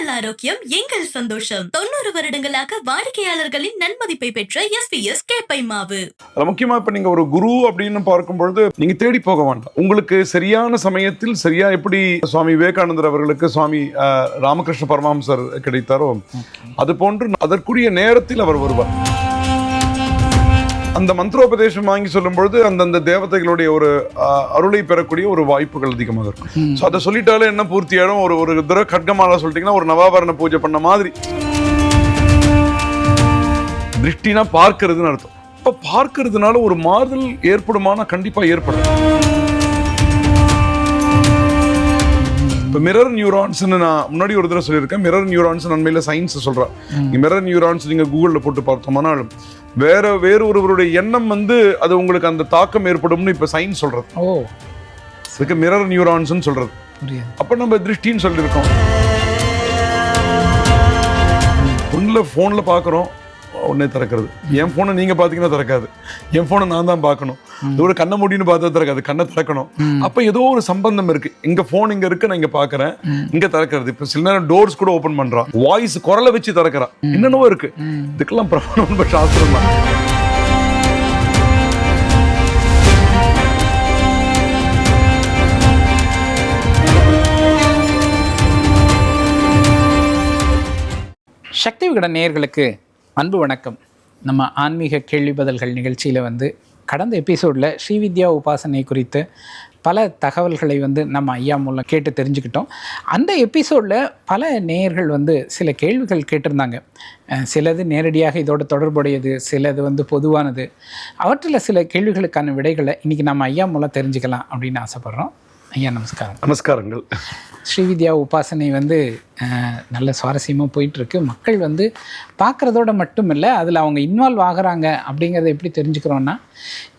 உங்கள் ஆரோக்கியம் எங்கள் சந்தோஷம். 90 வருடங்களாக வாடிக்கையாளர்களின் நன்மதிப்பை பெற்ற SPS கேப்பை மாவு. முக்கியமா இப்ப நீங்க ஒரு குரு அப்படின்னு பார்க்கும்பொழுது நீங்க தேடி போக வேண்டாம். உங்களுக்கு சரியான சமயத்தில் சரியா எப்படி சுவாமி விவேகானந்தர் அவர்களுக்கு சுவாமி ராமகிருஷ்ண பரமஹம்சர் கிடைத்தாரோ அது போன்று அதற்குரிய நேரத்தில் அவர் வருவார். அந்த மந்திரோபதேசம் வாங்கி சொல்லும் பொழுது அந்தந்த தேவதைகளுடைய ஒரு அருளை பெறக்கூடிய ஒரு வாய்ப்புகள் அதிகமாக இருக்கும். ஸோ அதை சொல்லிட்டாலே என்ன பூர்த்தியாலும் ஒரு தடவை கட்கமாலா சொல்லிட்டீங்கன்னா ஒரு நவாபரண பூஜை பண்ண மாதிரி. திருஷ்டினா பார்க்கறதுன்னு அர்த்தம். இப்ப பார்க்கறதுனால ஒரு மாறுதல் ஏற்படுமானா கண்டிப்பா ஏற்படும். இப்போ மிரர் நியூரான்ஸ்னு நான் முன்னாடி ஒரு தடவை சொல்லியிருக்கேன். மிரர் நியூரான்ஸ் நன்மையில சயின்ஸ் சொல்றேன். மிரர் நியூரான்ஸ் நீங்க கூகுள்ல போட்டு பார்த்தோம்னா வேறு ஒருவருடைய எண்ணம் அது உங்களுக்கு அந்த தாக்கம் ஏற்படும்னு இப்ப சயின்ஸ் சொல்றது. இதுக்கு மிரர் நியூரான்ஸ் சொல்றது. அப்ப நம்ம திருஷ்டின்னு சொல்லியிருக்கோம். போன்ல பாக்குறோம் உடனே திறக்கிறது. என் போனை நீங்க பாத்தீங்கன்னா திறக்காது. என் போனை நான் தான் பார்க்கணும். இதோட கண்ணை மூடின்னு பார்த்தா திறக்காது. கண்ணை திறக்கணும். அப்ப ஏதோ ஒரு சம்பந்தம் இருக்கு. எங்க போன் இங்க இருக்கு, நான் இங்க பாக்குறேன், இங்க திறக்கிறது. இப்ப சில நேரம் டோர்ஸ் கூட ஓபன் பண்றான், வாய்ஸ் குரலை வச்சு திறக்கிறான். என்னென்னவோ இருக்கு. இதுக்கெல்லாம் பிரபல சாஸ்திரம் தான். சக்தி விகடன் நேயர்களுக்கு அன்பு வணக்கம். நம்ம ஆன்மீக கேள்வி பதில்கள் நிகழ்ச்சியில் கடந்த எபிசோடில் ஸ்ரீவித்யா உபாசனை குறித்து பல தகவல்களை நம்ம ஐயா மூலம் கேட்டு தெரிஞ்சுக்கிட்டோம். அந்த எபிசோடில் பல நேயர்கள் சில கேள்விகள் கேட்டிருந்தாங்க. சிலது நேரடியாக இதோட தொடர்புடையது, சிலது பொதுவானது. அவற்றில் சில கேள்விகளுக்கான விடைகளை இன்றைக்கி நம்ம ஐயா மூலம் தெரிஞ்சுக்கலாம் அப்படின்னு ஆசைப்பட்றோம். ஐயா நமஸ்காரம். நமஸ்காரங்கள். ஸ்ரீவித்யா உபாசனை நல்ல சுவாரஸ்யமாக போயிட்டுருக்கு. மக்கள் பார்க்குறதோட மட்டும் இல்லை, அதில் அவங்க இன்வால்வ் ஆகிறாங்க. அப்படிங்கிறத எப்படி தெரிஞ்சுக்கிறோன்னா,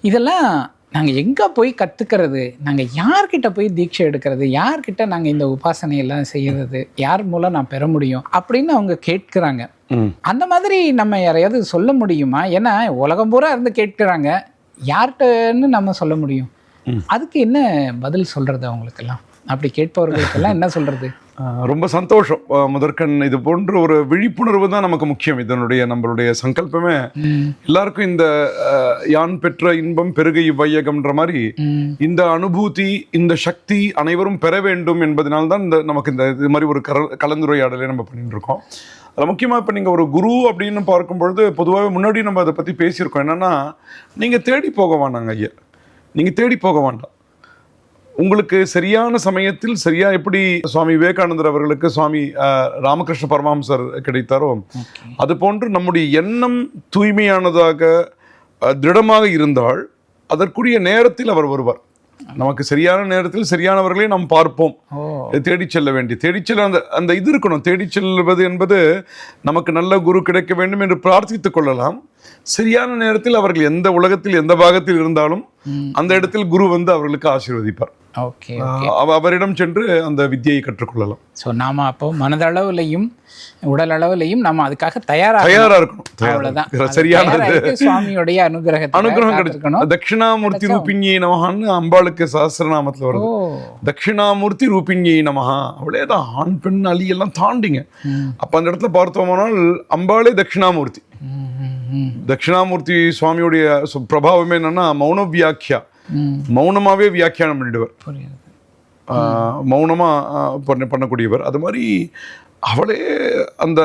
இதெல்லாம் நாங்கள் எங்கே போய் கற்றுக்கிறது, நாங்கள் யார்கிட்ட போய் தீட்சை எடுக்கிறது, யார்கிட்ட நாங்கள் இந்த உபாசனையெல்லாம் செய்கிறது, யார் மூலம் நான் பெற முடியும் அப்படின்னு அவங்க கேட்குறாங்க. அந்த மாதிரி நம்ம யாரையாவது சொல்ல முடியுமா? ஏன்னா உலகம் பூரா கேட்குறாங்க, யார்கிட்டன்னு நம்ம சொல்ல முடியும்? அதுக்கு என்ன பதில் சொல்கிறது அவங்களுக்கெல்லாம்? அப்படி கேட்பவர்களுக்கெல்லாம் என்ன சொல்கிறது? ரொம்ப சந்தோஷம். முதற்கண் இது போன்ற ஒரு விழிப்புணர்வு தான் நமக்கு முக்கியம். நம்மளுடைய சங்கல்பமே எல்லாருக்கும் இந்த யான் பெற்ற இன்பம் பெருக இவ்வையகம்ன்ற மாதிரி இந்த அனுபூதி, இந்த சக்தி அனைவரும் பெற வேண்டும் என்பதனால்தான் நமக்கு இது மாதிரி ஒரு கலந்துரையாடலை நம்ம பண்ணிட்டு இருக்கோம். அதில் முக்கியமாக இப்போ நீங்கள் ஒரு குரு அப்படின்னு பார்க்கும்பொழுது பொதுவாக முன்னாடி நம்ம அதை பற்றி பேசியிருக்கோம். என்னென்னா, நீங்கள் தேடி போக வேண்டாங்க ஐயா, நீங்கள் தேடி போக வேண்டாம். உங்களுக்கு சரியான சமயத்தில் சரியா எப்படி சுவாமி விவேகானந்தர் அவர்களுக்கு சுவாமி ராமகிருஷ்ண பரமஹம்சர் கிடைத்தாரோ அது போன்று நம்முடைய எண்ணம் தூய்மையானதாக திருடமாக இருந்தால் அதற்குரிய நேரத்தில் அவர் வருவார். நமக்கு சரியான நேரத்தில் சரியானவர்களே நாம் பார்ப்போம். தேடி செல்ல அந்த இது இருக்கணும். தேடி செல்வது என்பது நமக்கு நல்ல குரு கிடைக்க வேண்டும் என்று பிரார்த்தித்துக் கொள்ளலாம். சரியான நேரத்தில் அவர்கள் எந்த உலகத்தில் எந்த பாகத்தில் இருந்தாலும் அந்த இடத்தில் குரு அவர்களுக்கு ஆசீர்வதிப்பார். அவரிடம் சென்று அந்த வித்தியை கற்றுக்கொள்ளலாம். ஸோ நாம் அப்போ மனதளவுலையும் உடல் அளவுலையும் நம்ம அதுக்காக தயாராக இருக்கணும். அவ்வளவுதான். சரியானது சுவாமியுடைய அனுகிரகம் கிடைக்கணும். தட்சிணாமூர்த்தி ரூபிணியை நமகான்னு அம்பாளுக்கு சஹஸ்ரநாமத்துல வருது. தட்சிணாமூர்த்தி ரூபிணியை நமகா. அவளேதான் ஆண் பெண் அலி எல்லாம் தாண்டிங்க. அப்ப அந்த இடத்துல பார்த்தோம்னால் அம்பாளே தட்சிணாமூர்த்தி. தட்சிணாமூர்த்தி சுவாமியுடைய பிரபாவமே என்னன்னா மௌன வியாக்கியா, மௌனமாவே வியாக்கியானம் பண்ணிடுவர், மௌனமா பண்ணக்கூடியவர். அது மாதிரி அவளே அந்த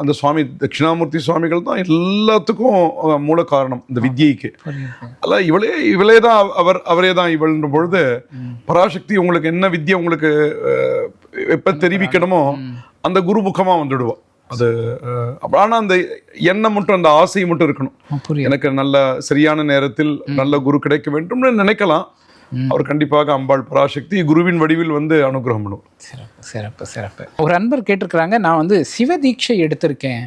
அந்த சுவாமி தட்சிணாமூர்த்தி சுவாமிகள் தான் எல்லாத்துக்கும் மூல காரணம் இந்த வித்யைக்கு. அல்ல இவளே தான் அவரே தான் இவள்ன்ற பொழுது பராசக்தி உங்களுக்கு என்ன வித்யை உங்களுக்கு எப்ப தெரிவிக்கணுமோ அந்த குரு முகமா வந்துடுவா. அது ஆனால் அந்த எண்ணம் மட்டும், அந்த ஆசை மட்டும் இருக்கணும். எனக்கு நல்ல சரியான நேரத்தில் நல்ல குரு கிடைக்க வேண்டும்னு நினைக்கலாம். அவர் கண்டிப்பாக அம்பாள் பராசக்தி குருவின் வடிவில் அனுகிரகம் பண்ணுவார். சிறப்பு சிறப்பு. ஒரு அன்பர் கேட்டிருக்கிறாங்க, நான் சிவ தீட்சை எடுத்திருக்கேன்,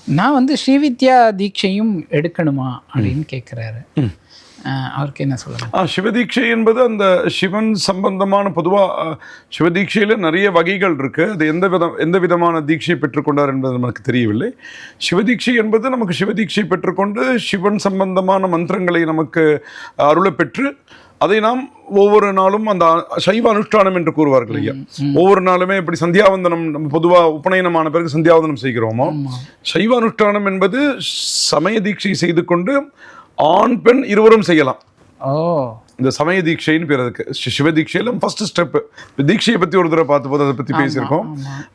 நான் ஸ்ரீவித்யா தீட்சையும் எடுக்கணுமா அப்படின்னு கேட்குறாரு. அவருக்கு என்ன சொல்லலாம்? சிவதீட்சை என்பது அந்த சிவன் சம்பந்தமான பொதுவாக சிவதீட்சையில் நிறைய வகைகள் இருக்கு. அது எந்த விதமான தீட்சை பெற்றுக்கொண்டார் என்பது நமக்கு தெரியவில்லை. சிவதீட்சை என்பது நமக்கு சிவதீட்சை பெற்றுக்கொண்டு சிவன் சம்பந்தமான மந்திரங்களை நமக்கு அருளை பெற்று அதை நாம் ஒவ்வொரு நாளும் அந்த சைவ அனுஷ்டானம் என்று கூறுவார்கள் ஐயா. ஒவ்வொரு நாளுமே இப்படி சந்தியாவந்தனம், நம்ம பொதுவாக உபநயனமான பிறகு சந்தியாவந்தனம் செய்கிறோமோ, சைவ அனுஷ்டானம் என்பது சமய தீட்சை செய்து கொண்டு ஆண் பெண் இருவரும் செய்யலாம். இந்த சமய தீட்சைன்னு பேர் அதுக்கு. சிவதீட்சையில ஃபர்ஸ்ட் ஸ்டெப். தீட்சையை பத்தி ஒரு தடவை பார்த்த போது அதை பத்தி பேசியிருக்கோம்.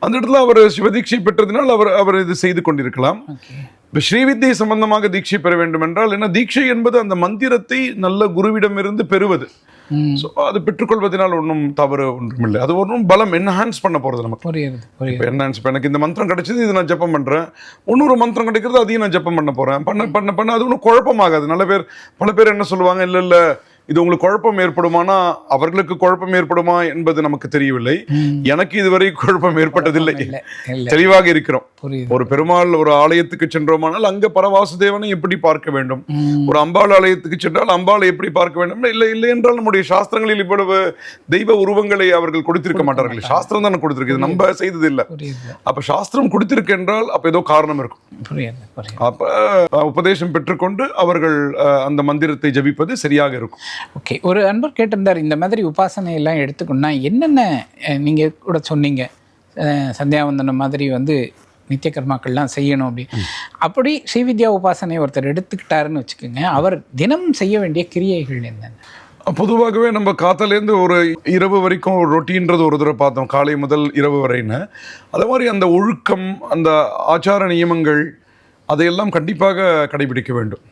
அந்த இடத்துல அவர் சிவதீட்சை பெற்றதினால் அவர் இது செய்து கொண்டிருக்கலாம். இப்போ ஸ்ரீவித்யை சம்பந்தமாக தீட்சை பெற வேண்டும் என்றால் என்ன, தீட்சை என்பது அந்த மந்திரத்தை நல்ல குருவிடமிருந்து பெறுவது. ஸோ அது பெற்றுக்கொள்வதனால் ஒன்றும் தவறு ஒன்றும் இல்லை. அது ஒன்றும் பலம் என்ஹான்ஸ் பண்ண போகிறது நமக்கு. என்ஹான்ஸ் இப்போ எனக்கு இந்த மந்திரம் கிடைச்சது, இது நான் ஜப்பம் பண்ணுறேன், இன்னொரு மந்திரம் கிடைக்கிறது, அதையும் நான் ஜப்பம் பண்ண போகிறேன், பண்ண அது ஒன்றும் குழப்பமாகாது. பல பேர் என்ன சொல்லுவாங்க, இல்லை இது உங்களுக்கு குழப்பம் ஏற்படுமானா அவர்களுக்கு குழப்பம் ஏற்படுமா என்பது நமக்கு தெரியவில்லை. எனக்கு இதுவரை குழப்பம் ஏற்பட்டதில்லை. தெளிவாக இருக்கிறோம். ஒரு பெருமாள் ஒரு ஆலயத்துக்கு சென்றோமானால் அங்க பரவாசுதேவனை எப்படி பார்க்க வேண்டும், ஒரு அம்பாள் ஆலயத்துக்கு சென்றால் அம்பாளை எப்படி பார்க்க வேண்டும், இல்லை என்றால் நம்முடைய சாஸ்திரங்களில் இவ்வளவு தெய்வ உருவங்களை அவர்கள் கொடுத்திருக்க மாட்டார்கள். சாஸ்திரம் தானே கொடுத்திருக்கு, நம்ம செய்தது இல்லை. அப்ப சாஸ்திரம் கொடுத்திருக்கு என்றால் அப்ப ஏதோ காரணம் இருக்கும். அப்ப உபதேசம் பெற்றுக்கொண்டு அவர்கள் அந்த மந்திரத்தை ஜபிப்பது சரியாக இருக்கும். ஓகே, ஒரு அன்பர் கேட்டிருந்தார், இந்த மாதிரி உபாசனை எல்லாம் எடுத்துக்கணும்னா என்னென்ன நீங்கள் கூட சொன்னீங்க, சந்தியாவந்தனம் மாதிரி நித்திய கர்மாக்கள்லாம் செய்யணும் அப்படி ஸ்ரீவித்யா உபாசனை ஒருத்தர் எடுத்துக்கிட்டாருன்னு வச்சுக்கோங்க, அவர் தினம் செய்ய வேண்டிய கிரியைகள் என்னென்ன? பொதுவாகவே நம்ம காத்தாலேருந்து ஒரு இரவு வரைக்கும் ஒரு ரொட்டீன்றது ஒரு தடவை பார்த்தோம், காலை முதல் இரவு வரைன்னு. அதே மாதிரி அந்த ஒழுக்கம், அந்த ஆச்சார நியமங்கள் அதையெல்லாம் கண்டிப்பாக கடைபிடிக்க வேண்டும்.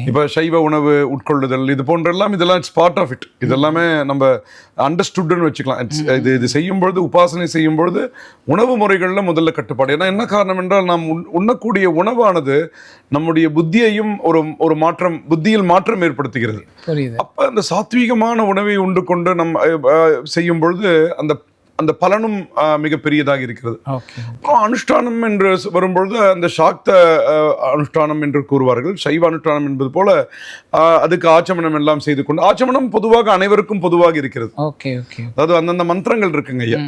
இப்போ சைவ உணவு உட்கொள்ளுதல் இது போன்றெல்லாம், இதெல்லாம் இட்ஸ் பார்ட் ஆஃப் இட். இதெல்லாமே நம்ம அண்டர்ஸ்டுட்னு வச்சுக்கலாம். இது செய்யும்பொழுது, உபாசனை செய்யும்பொழுது உணவு முறைகளில் முதல்ல கட்டுப்பாடு. ஏன்னா என்ன காரணம் என்றால், நாம் உண்ணக்கூடிய உணவானது நம்முடைய புத்தியையும் ஒரு மாற்றம், புத்தியில் மாற்றம் ஏற்படுத்துகிறது. அப்போ அந்த சாத்வீகமான உணவை உண்டு கொண்டு நம்ம செய்யும் பொழுது அந்த பலனும் மிக பெரியதாக இருக்கிறது. அனுஷ்டானம் என்று வரும்பொழுது அந்த சாக்த அனுஷ்டானம் என்று கூறுவார்கள். சைவ அனுஷ்டானம் என்பது போல அதுக்கு ஆச்சமனம் எல்லாம் செய்து கொண்டு, ஆச்சமனம் பொதுவாக அனைவருக்கும் பொதுவாக இருக்கிறது. அதாவது அந்தந்த மந்திரங்கள் இருக்குங்க ஐயா.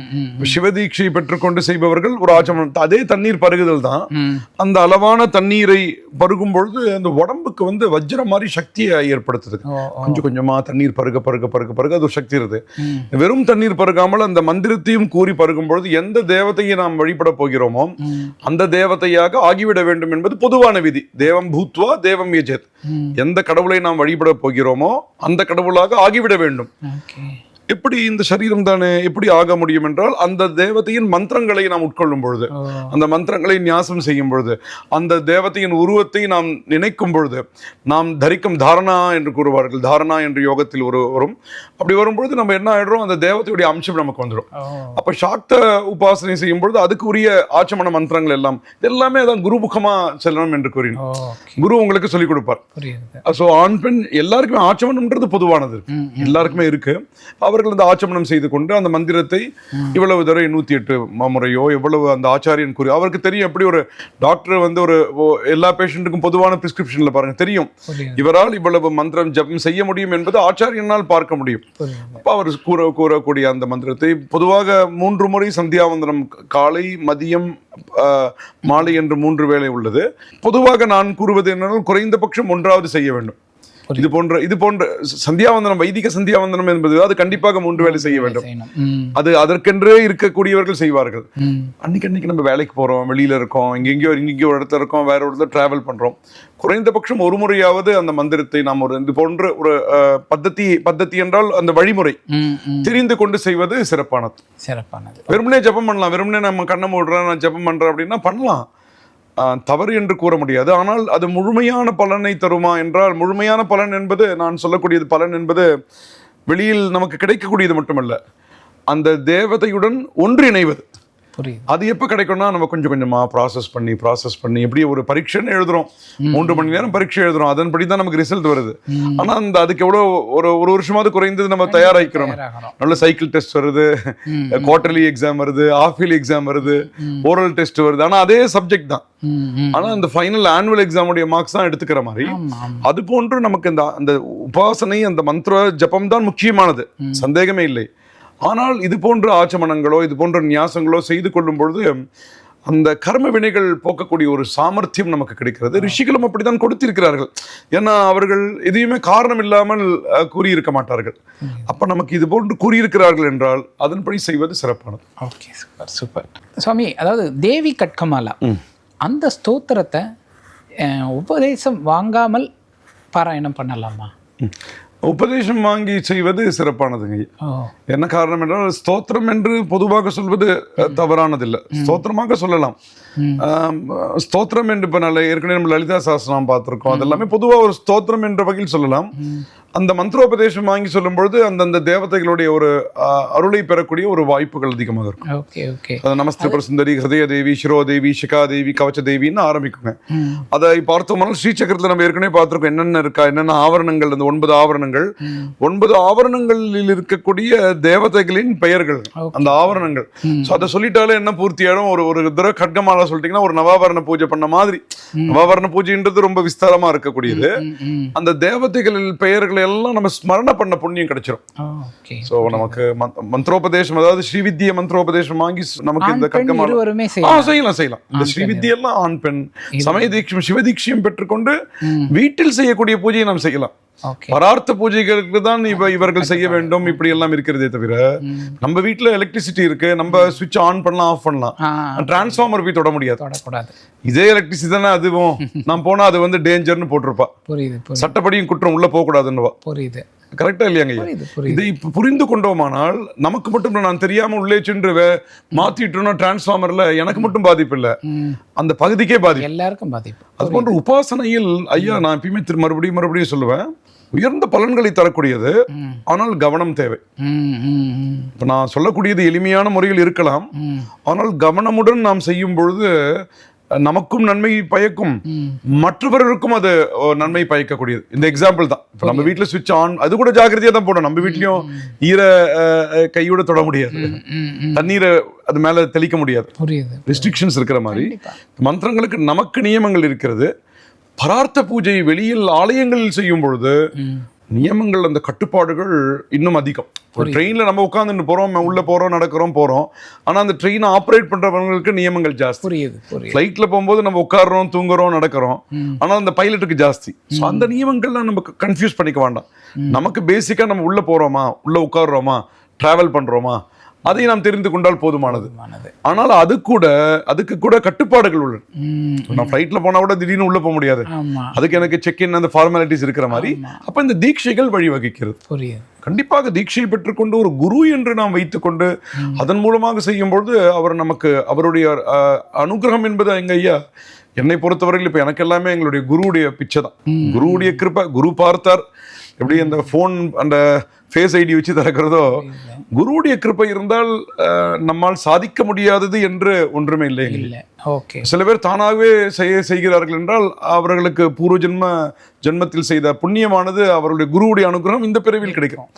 சிவதீட்சை பெற்றுக்கொண்டு செய்பவர்கள் ஒரு ஆச்சமனம், அதே தண்ணீர் பருகுதல் தான். அந்த அளவான தண்ணீரை பருகும் பொழுது அந்த உடம்புக்கு வஜ்ரம் மாதிரி சக்தியை ஏற்படுத்துது. கொஞ்சம் கொஞ்சமா தண்ணீர் பருக பருக பருக பருக அது ஒரு சக்தி இருக்குது. வெறும் தண்ணீர் பருகாமல் அந்த மந்திர கூறி பருகும் பொழுது எந்த தேவதையை நாம் வழிபட போகிறோமோ அந்த தேவதையாக ஆகிவிட வேண்டும் என்பது பொதுவான விதி. தேவம் பூத்வா தேவம் யஜேத். எந்த கடவுளை நாம் வழிபட போகிறோமோ அந்த கடவுளாக ஆகிவிட வேண்டும். எப்படி இந்த சரீரம் தானே எப்படி ஆக முடியும் என்றால், அந்த தேவதையின் மந்திரங்களை நாம் உட்கொள்ளும் பொழுது, அந்த மந்திரங்களை ஞாசம் செய்யும் பொழுது, அந்த தேவதையின் உருவத்தை நாம் நினைக்கும் பொழுது, நாம் தரிக்கும் தாரணா என்று கூறுவார்கள். தாரணா என்று யோகத்தில் வரும். அப்படி வரும்பொழுது நம்ம என்ன ஆயிடுறோம், அந்த தேவதையுடைய அம்சம் நமக்கு வந்துடும். அப்ப சாக்த உபாசனை செய்யும் பொழுது அதுக்கு உரிய ஆச்சமன மந்திரங்கள் எல்லாமே அதான் குருமுகமா செல்லணும் என்று கூறினோம். குரு உங்களுக்கு சொல்லிக் கொடுப்பார். சோ ஆண் பெண் எல்லாருக்குமே ஆச்சமனம்ன்றது பொதுவானது, எல்லாருக்குமே இருக்கு. அவர்கள் அந்த ஆச்சமனம் செய்து கொண்டு அந்த மந்திரத்தை இவ்வளவு தடவை 108 முறையோ எவ்வளவு அந்த ஆச்சாரியன் கூறி, அவருக்கு தெரியும். எப்படி ஒரு டாக்டர் ஒரு எல்லா பேஷண்ட்டுக்கும் பொதுவான பிரிஸ்கிரிப்ஷன்ல பாருங்க தெரியும், இவரால் இவ்வளவு மந்திரம் ஜபம் செய்ய முடியும் என்பது ஆச்சாரியனால் பார்க்க முடியும். அப்ப அவர் கூறக்கூடிய அந்த மந்திரத்தை பொதுவாக 3 முறை சந்தியாவந்தனம், காலை மதியம் மாலை என்று 3 வேளை உள்ளது. பொதுவாக நான் கூறுவது என்னன்னா, குறைந்தபட்சம் 1வது செய்ய வேண்டும். இது போன்ற சந்தியாவந்தனம், வைதிக சந்தியாவந்தனம் என்பது அது கண்டிப்பாக 3 வேளை செய்ய வேண்டும். அது அதற்கென்றே இருக்கக்கூடியவர்கள் செய்வார்கள். அன்னைக்கு நம்ம வேலைக்கு போறோம், வெளியில இருக்கோம், இங்கெங்கயோ ஒரு இடத்துல இருக்கோம், வேற ஒரு இடத்துல டிராவல் பண்றோம், குறைந்தபட்சம் ஒரு முறையாவது அந்த மந்திரத்தை நாம் இது போன்ற ஒரு பத்ததி என்றால் அந்த வழிமுறை தெரிந்து கொண்டு செய்வது சிறப்பானது. வெறுமனே ஜபம் பண்ணலாம், வெறுமனே நம்ம கண்ணை மூடுறேன் நான் ஜபம் பண்றேன் அப்படின்னா பண்ணலாம், தவறு என்று கூற முடியாது. ஆனால் அது முழுமையான பலனை தருமா என்றால், முழுமையான பலன் என்பது, நான் சொல்லக்கூடியது பலன் என்பது வெளியில் நமக்கு கிடைக்கக்கூடியது மட்டுமல்ல, அந்த தேவதையுடன் ஒன்றிணைவது. அது எப்ப கிடைக்கும்னா, நம்ம கொஞ்சம் கொஞ்சமா ப்ராசஸ் பண்ணி எப்படி ஒரு பரீட்சைன்னு எழுதுறோம், 3 மணி நேரம் பரீட்சை எழுதுறோம், அதன்படிதான் நமக்கு ரிசல்ட் வருது. ஆனா அதுக்கு எவ்வளவு ஒரு வருஷமாவது குறைந்தது நம்ம தயாராகிக்கிறோம். நல்ல சைக்கிள் டெஸ்ட் வருது, குவார்டர்லி எக்ஸாம் வருது, ஹாஃப் இயர்லி எக்ஸாம் வருது, ஓரல் டெஸ்ட் வருது. ஆனா அதே சப்ஜெக்ட் தான். ஆனா அந்த ஃபைனல் ஆனுவல் எக்ஸாமுடைய மார்க்ஸ் தான் எடுத்துக்கிற மாதிரி, அது போன்று நமக்கு அந்த உபாசனை, அந்த மந்திர ஜபம் தான் முக்கியமானது, சந்தேகமே இல்லை. ஆனால் இது போன்ற ஆச்சமனங்களோ இது போன்ற நியாசங்களோ செய்து கொள்ளும் பொழுது அந்த கர்ம வினைகள் போக்கக்கூடிய ஒரு சாமர்த்தியம் நமக்கு கிடைக்கிறது. ரிஷிகளும் அப்படித்தான் கொடுத்திருக்கிறார்கள். ஏன்னா அவர்கள் எதையுமே காரணம் இல்லாமல் கூறியிருக்க மாட்டார்கள். அப்ப நமக்கு இது போன்று கூறியிருக்கிறார்கள் என்றால் அதன்படி செய்வது சிறப்பானது. Okay, super super. சுவாமி, அதாவது தேவி கட்கமாலா அந்த ஸ்தோத்திரத்தை உபதேசம் வாங்காமல் பாராயணம் பண்ணலாமா? உபதேசம் வாங்கி செய்வது சிறப்பானதுங்க. என்ன காரணம் என்றால் ஸ்தோத்திரம் என்று பொதுவாக சொல்வது தவறானதில்லை. ஸ்தோத்திரமாக சொல்லலாம். ஸ்தோத்திரம் என்று இப்போ ஏற்கனவே நம்ம லலிதா சாஸ்திரம் பார்த்துருக்கோம். அது எல்லாமே பொதுவாக ஒரு ஸ்தோத்திரம் என்ற வகையில் சொல்லலாம். அந்த மந்திரோபதேசம் வாங்கி சொல்லும் பொழுது அந்தந்த தேவதைகளுடைய ஒரு அருளை பெறக்கூடிய ஒரு வாய்ப்புகள் அதிகமாக இருக்கும். Okay okay. நமஸ்தே பிரசுந்தரி, ஹிருதய தேவி, சிரோதேவி, சிகா தேவி, கவச்ச தேவின்னு ஆரம்பிக்குங்க. அதை பார்த்தோம்னா ஸ்ரீசக்கரத்தில் நம்ம ஏற்கனவே பார்த்துருக்கோம் என்னென்ன இருக்கா, என்னென்ன ஆவரணங்கள், அந்த 9 ஆவரணங்கள், 9 ஆவரணங்களில் இருக்கக்கூடிய தேவதைகளின் பெயர்கள் அந்த ஆவரணங்கள். ஸோ அதை சொல்லிட்டாலே என்ன பூர்த்தியாடும். ஒரு தடவை கட்கமாலா சொல்லிட்டீங்கன்னா ஒரு நவாவரண பூஜை பண்ண மாதிரி. நவாவரண பூஜைன்றது ரொம்ப விஸ்தாரமா இருக்கக்கூடியது. அந்த தேவதைகளின் பெயர்கள் எல்லாம் நம்ம ஸ்மரண பண்ண புண்ணியம் கிடைச்சிரும். சோ நமக்கு மந்திரோபதேசம், அதாவது ஸ்ரீவித்ய மந்திரோபதேசம் வாங்கி நமக்கு இந்த கட்கமாலா செய்யலாம். இந்த ஸ்ரீவித்யா எல்லாம் ஆண் பெண் சமய தீட்சம் சிவதீட்சியம் பெற்றுக்கொண்டு வீட்டில் செய்யக்கூடிய பூஜையை நாம் செய்யலாம். பரார்த்த பூஜைகளுக்கு தான் இவர்கள் செய்ய வேண்டும் இப்படி எல்லாம் இருக்கிறதே தவிர, நம்ம வீட்டுல எலக்ட்ரிசிட்டி இருக்கு, நம்ம சுவிட்ச் ஆன் பண்ணலாம், ஆஃப் பண்ணலாம். டிரான்ஸ்ஃபார்மர் போய் தொட முடியாது. இதே எலக்ட்ரிசிட்டி தானே அதுவும். நான் போனா அது வந்து டேஞ்சர்னு போட்டிருப்பா. சட்டப்படியும் குற்றம் உள்ள போக கூடாதுன்னு. புரியுது. கரெக்டா இல்லையாங்க? இதை இப்ப புரிந்து கொண்டோமானால் நமக்கு மட்டும் நான் தெரியாம உள்ளே சென்று மாத்திட்டோம்னா டிரான்ஸ்ஃபார்மர்ல எனக்கு மட்டும் பாதிப்பு இல்ல, அந்த பகுதிக்கே பாதிப்பு, எல்லாருக்கும் பாதிப்பு. அது போன்ற உபாசனையில் ஐயா நான் எப்பயுமே மறுபடியும் சொல்லுவேன், உயர்ந்த பலன்களை தரக்கூடியது. ஆனால் கவனம் தேவை. இப்ப நான் சொல்லக்கூடியது எளிமையான முறையில் இருக்கலாம், ஆனால் கவனமுடன் நாம் செய்யும் பொழுது நமக்கும் நன்மை பயக்கும், மற்றவர்களுக்கும் அது நன்மை பயக்கக்கூடியது. இந்த எக்ஸாம்பிள் தான். இப்ப நம்ம வீட்டுல சுவிட்ச் ஆன், அது கூட ஜாக்கிரதையா தான் போடணும். நம்ம வீட்லயும் ஈர கையோட தொட முடியாது, தண்ணீரை அது மேல தெளிக்க முடியாது, ரெஸ்ட்ரிக்ஷன்ஸ் இருக்கிற மாதிரி மந்திரங்களுக்கு நமக்கு நியமங்கள் இருக்கிறது. பரார்த்த பூஜை வெளியில் ஆலயங்களில் செய்யும் பொழுது நியமங்கள், அந்த கட்டுப்பாடுகள் இன்னும் அதிகம். ஒரு ட்ரெயின்ல நம்ம உட்காந்துட்டு போறோம், உள்ள போறோம், நடக்கிறோம், போறோம். ஆனா அந்த ட்ரெயினை ஆப்ரேட் பண்றவங்களுக்கு நியமங்கள் ஜாஸ்தி. ஃபிளைட்ல போகும்போது நம்ம உட்காடுறோம், தூங்குறோம், நடக்கிறோம். ஆனா அந்த பைலட்டுக்கு ஜாஸ்தி. அந்த நியமங்கள்லாம் நமக்கு கன்ஃபியூஸ் பண்ணிக்க வேண்டாம். நமக்கு பேசிக்கா நம்ம உள்ள போறோமா, உள்ள உட்காடுறோமா, டிராவல் பண்றோமா, அதை நாம் தெரிந்து கொண்டால் போதுமானது. ஆனால் அதுக்கு கூட கட்டுப்பாடுகள் உள்ளது. நான் ஃபிளைட்ல போனா கூட திடீர்னு உள்ள போக முடியாது. அதுக்கு எனக்கு செக் இன், அந்த ஃபார்மாலிட்டிஸ் இருக்கிற மாதிரி. அப்ப இந்த தீட்சைகள் வழிவகுக்கிறது. கண்டிப்பாக தீட்சை பெற்றுக்கொண்டு ஒரு குரு என்று நாம் வைத்துக்கொண்டு அதன் மூலமாக செய்யும் பொழுது அவர் நமக்கு அவருடைய அனுகிரகம் என்பது எங்க ஐயா என்னை பொறுத்தவரையில் இப்ப எனக்கு எல்லாமே எங்களுடைய குருவுடைய பிச்சை தான். குருவுடைய கிருபை. குரு பார்த்தார். எப்படி அந்த போன் அந்த ஃபேஸ் ஐடி வச்சு திறக்கிறதோ, குருவுடைய கிருபை இருந்தால் நம்மால் சாதிக்க முடியாதது என்று ஒன்றுமே இல்லை. சில பேர் தானாகவே செய்கிறார்கள் என்றால் அவர்களுக்கு பூர்வ ஜென்மத்தில் செய்த புண்ணியமானது அவருடைய குருவுடைய அனுகிரகம் இந்த பிறவியில் கிடைக்கும்.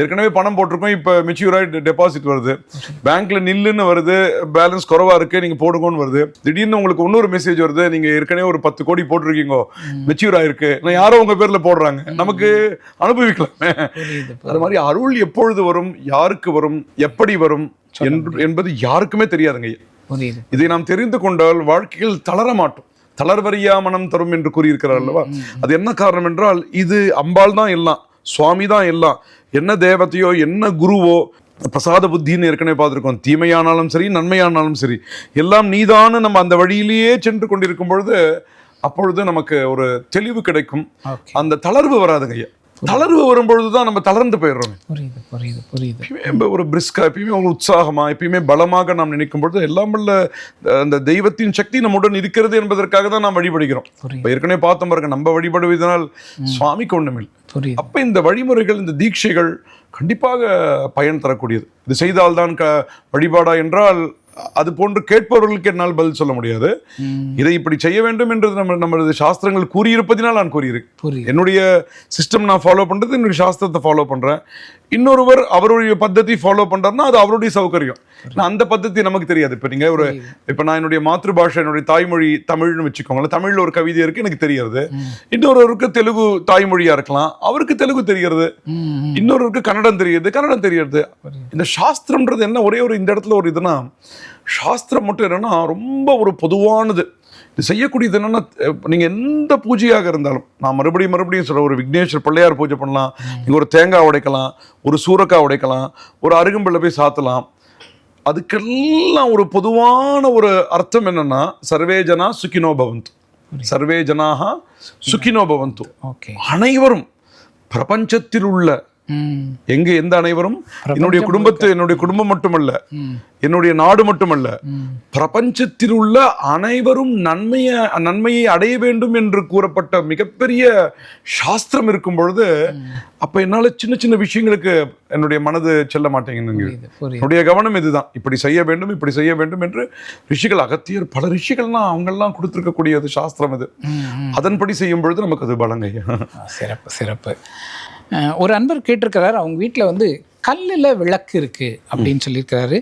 ஏற்கனவே பணம் போட்டிருக்கோம், இப்ப மெச்சூர் ஆயிட்டு டெபாசிட் வருது, பேங்க்ல நில்லுன்னு வருது, பேலன்ஸ் குறைவா இருக்கு, நீங்க போடுங்கன்னு வருது. திடீர்னு உங்களுக்கு இன்னொரு மெசேஜ் வருது, நீங்க ஏற்கனவே ஒரு 10 கோடி போட்டிருக்கீங்க, மெச்சூர் ஆயிருக்கு, நான் யாரோ உங்க பேர்ல போடுறாங்க, நமக்கு அனுபவிக்கலாமே. அது மாதிரி அருள் எப்பொழுது வரும், யாருக்கு வரும், எப்படி வரும் என்பது யாருக்குமே தெரியாதுங்க. இதை நாம் தெரிந்து கொண்டால் வாழ்க்கையில் தளர மாட்டோம். தளர்வறியா மனம் தரும் என்று கூறியிருக்கிறார் அல்லவா? அது என்ன காரணம் என்றால், இது அம்பாள் தான் எல்லாம், சுவாமி தான் எல்லாம். என்ன தேவதையோ என்ன குருவோ, பிரசாத புத்தின்னு ஏற்கனவே பார்த்துருக்கோம். தீமையானாலும் சரி, நன்மையானாலும் சரி, எல்லாம் நீதான்னு நம்ம அந்த வழியிலேயே சென்று கொண்டிருக்கும் பொழுது அப்பொழுது நமக்கு ஒரு தெளிவு கிடைக்கும். அந்த தளர்வு வராதுங்க ஐயா. தளர்வு வரும்பொழுதுதான் நம்ம தளர்ந்து போயிடுறோம். எப்பயுமே ஒரு பிரிஸ்கா, எப்பயுமே ஒரு உற்சாகமா, எப்பயுமே பலமாக நாம் நினைக்கும் பொழுது எல்லாம் வல்ல அந்த தெய்வத்தின் சக்தி நம்முடன் இருக்கிறது என்பதற்காக தான் நாம் வழிபடுகிறோம். ஏற்கனவே பார்த்தோம் பாருங்க, நம்ம வழிபடுவதனால் சுவாமிக்கு ஒண்ணுமில்லை. அப்ப இந்த வழிமுறைகள், இந்த தீட்சைகள் கண்டிப்பாக பயன் தரக்கூடியது. இது செய்தால்தான் வழிபாடா என்றால் அது போன்று கேட்பவர்களுக்கு என்னால் பதில் சொல்ல முடியாது. இதை இப்படி செய்ய வேண்டும் என்று நமது சாஸ்திரங்கள் கூறியிருப்பதினால் நான் கூறியிருக்கேன். என்னுடைய சிஸ்டம் நான் ஃபாலோ பண்றது, என்னுடைய சாஸ்திரத்தை ஃபாலோ பண்றேன். இன்னொருவர் அவருடைய பద్ధதி ஃபாலோ பண்றாருன்னா அது அவருடைய சௌகரியம். அந்த பద్ధதி நமக்கு தெரியாது. இப்ப நான் என்னுடைய மாத்ருபாஷை, என்னுடைய தாய்மொழி தமிழ்னு வச்சுக்கோங்களேன். தமிழ்ல ஒரு கவிதை இருக்கு, எனக்கு தெரியாது. இன்னொருவருக்கு தெலுங்கு தாய்மொழியா இருக்கலாம், அவருக்கு தெலுங்கு தெரிகிறது. இன்னொருவருக்கு கன்னடம் தெரியுது. இந்த சாஸ்திரம்ன்றது என்ன, ஒரே ஒரு இந்த இடத்துல ஒரு இதுனா, சாஸ்திரம் மட்டும் என்னன்னா ரொம்ப ஒரு பொதுவானது. இது செய்யக்கூடியது என்னன்னா, நீங்க எந்த பூஜையாக இருந்தாலும், நான் மறுபடியும் சொல்ற, ஒரு விக்னேஸ்வர் பிள்ளையார் பூஜை பண்ணலாம், நீங்க ஒரு தேங்காய் உடைக்கலாம், ஒரு சூரக்காய் உடைக்கலாம், ஒரு அருகம்புல்ல போய் சாத்தலாம். அதுக்கெல்லாம் ஒரு பொதுவான ஒரு அர்த்தம் என்னன்னா, சர்வே ஜனா சுகினோ பவந்து, சர்வே ஜனாக சுகினோ பவந்து. அனைவரும், பிரபஞ்சத்தில் உள்ள எந்த அனைவரும், என்னுடைய குடும்பம் மட்டுமல்ல, என்னுடைய நாடு மட்டுமல்ல, பிரபஞ்சத்தில் உள்ள அனைவரும் நன்மையை அடைய வேண்டும் என்று கூறப்பட்ட மிகப்பெரிய சாஸ்திரம் இருக்கும் பொழுது, அப்ப என்னால சின்ன சின்ன விஷயங்களுக்கு என்னுடைய மனது செல்ல மாட்டேங்குது. என்னுடைய கவனம் இதுதான், இப்படி செய்ய வேண்டும் என்று ரிஷிகள், அகத்தியர், பல ரிஷிகள்லாம் அவங்கெல்லாம் கொடுத்திருக்கக்கூடியது சாஸ்திரம் இது. அதன்படி செய்யும் பொழுது நமக்கு அது பலங்க. சிறப்பு. ஒரு அன்பர் கேட்டிருக்கிறார், அவங்க வீட்டில் வந்து கல்லில் விளக்கு இருக்குது அப்படின்னு சொல்லியிருக்கிறாரு.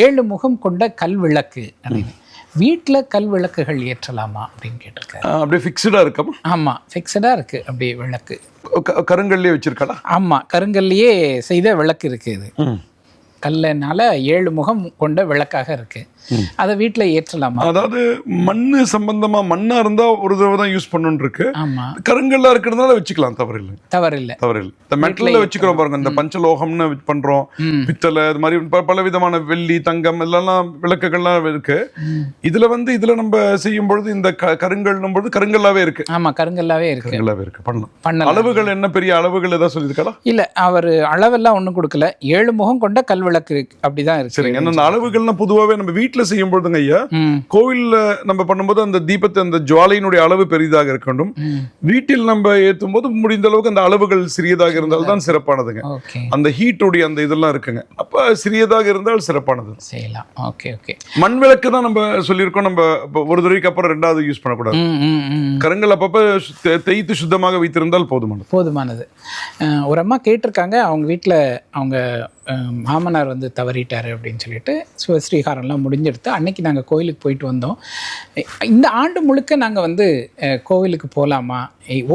7 முகம் கொண்ட கல் விளக்கு அப்படின்னு. வீட்டில் கல் விளக்குகள் ஏற்றலாமா அப்படின்னு கேட்டிருக்காரு. அப்படியே ஃபிக்ஸ்டாக இருக்கா? ஆமாம், ஃபிக்ஸ்டாக இருக்குது. அப்படியே விளக்கு கருங்கல்லையே வச்சிருக்கா? ஆமாம், கருங்கல்லையே செய்த விளக்கு இருக்குது. இது கல்லுனால 7 முகம் கொண்ட விளக்காக இருக்கு. அதை வீட்டில் ஏற்றலாமா? அதாவது மண்ணு சம்பந்தமா, மண்ணா இருந்தா ஒரு தடவை தான் யூஸ் பண்ணணும்னு இருக்கு. ஆமா, கருங்கல்லா இருக்கிறதுனால வச்சுக்கலாம், தவறில்லை. இந்த மெட்டல்ல வச்சுக்கிறோம் பாருங்க, இந்த பஞ்சலோகம்னு பண்றோம், பித்தளை, இது மாதிரி பல விதமான வெள்ளி, தங்கம் எல்லாம் விளக்குகள்லாம் இருக்கு. இதுல நம்ம செய்யும் பொழுது இந்த கருங்கல்னும் பொழுது கருங்கல்லாவே இருக்கு. ஆமா, கருங்கல்லாவே இருக்கு. பண்ணலாம். அளவுகள் என்ன, பெரிய அளவுகள் ஏதாவது சொல்லியிருக்கா? இல்ல, அவர் அளவெல்லாம் ஒண்ணும் கொடுக்கல. 7 முகம் கொண்ட கல் விளக்கு அப்படிதான் இருக்கு. சரிங்க. அந்த அளவுகள்லாம் பொதுவாகவே நம்ம வீட்டில் செய்யும் பொழுதுங்க ஐயா, கோவில்ல நம்ம பண்ணும்போது அந்த தீபத்தை, அந்த ஜுவாலையினுடைய அளவு பெரிதாக இருக்கணும். வீட்டில் நம்ம ஏற்றும் போது முடிந்த அளவுக்கு அந்த அளவுகள் சிறியதாக இருந்தால் தான் சிறப்பானதுங்க. அந்த ஹீட்டுடைய அந்த இதெல்லாம் இருக்குங்க, அப்ப சிறியதாக இருந்தால் சிறப்பானது செய்யலாம். ஓகே. மண் விளக்கு தான் நம்ம சொல்லியிருக்கோம், நம்ம ஒரு தடவைக்கு அப்புறம் 2வது யூஸ் பண்ணக்கூடாது. கருங்கல் அப்பப்ப தேய்த்து சுத்தமாக வைத்திருந்தால் போதுமானது. ஒரு அம்மா கேட்டிருக்காங்க, அவங்க வீட்டில் அவங்க மாமனார் வந்து தவறிட்டாரு அப்படின்னு சொல்லிட்டு ஸ்ரீகாரம்லாம் முடிஞ்செடுத்து அன்னைக்கு நாங்கள் கோயிலுக்கு போயிட்டு வந்தோம். இந்த ஆண்டு முழுக்க நாங்கள் வந்து கோவிலுக்கு போகலாமா?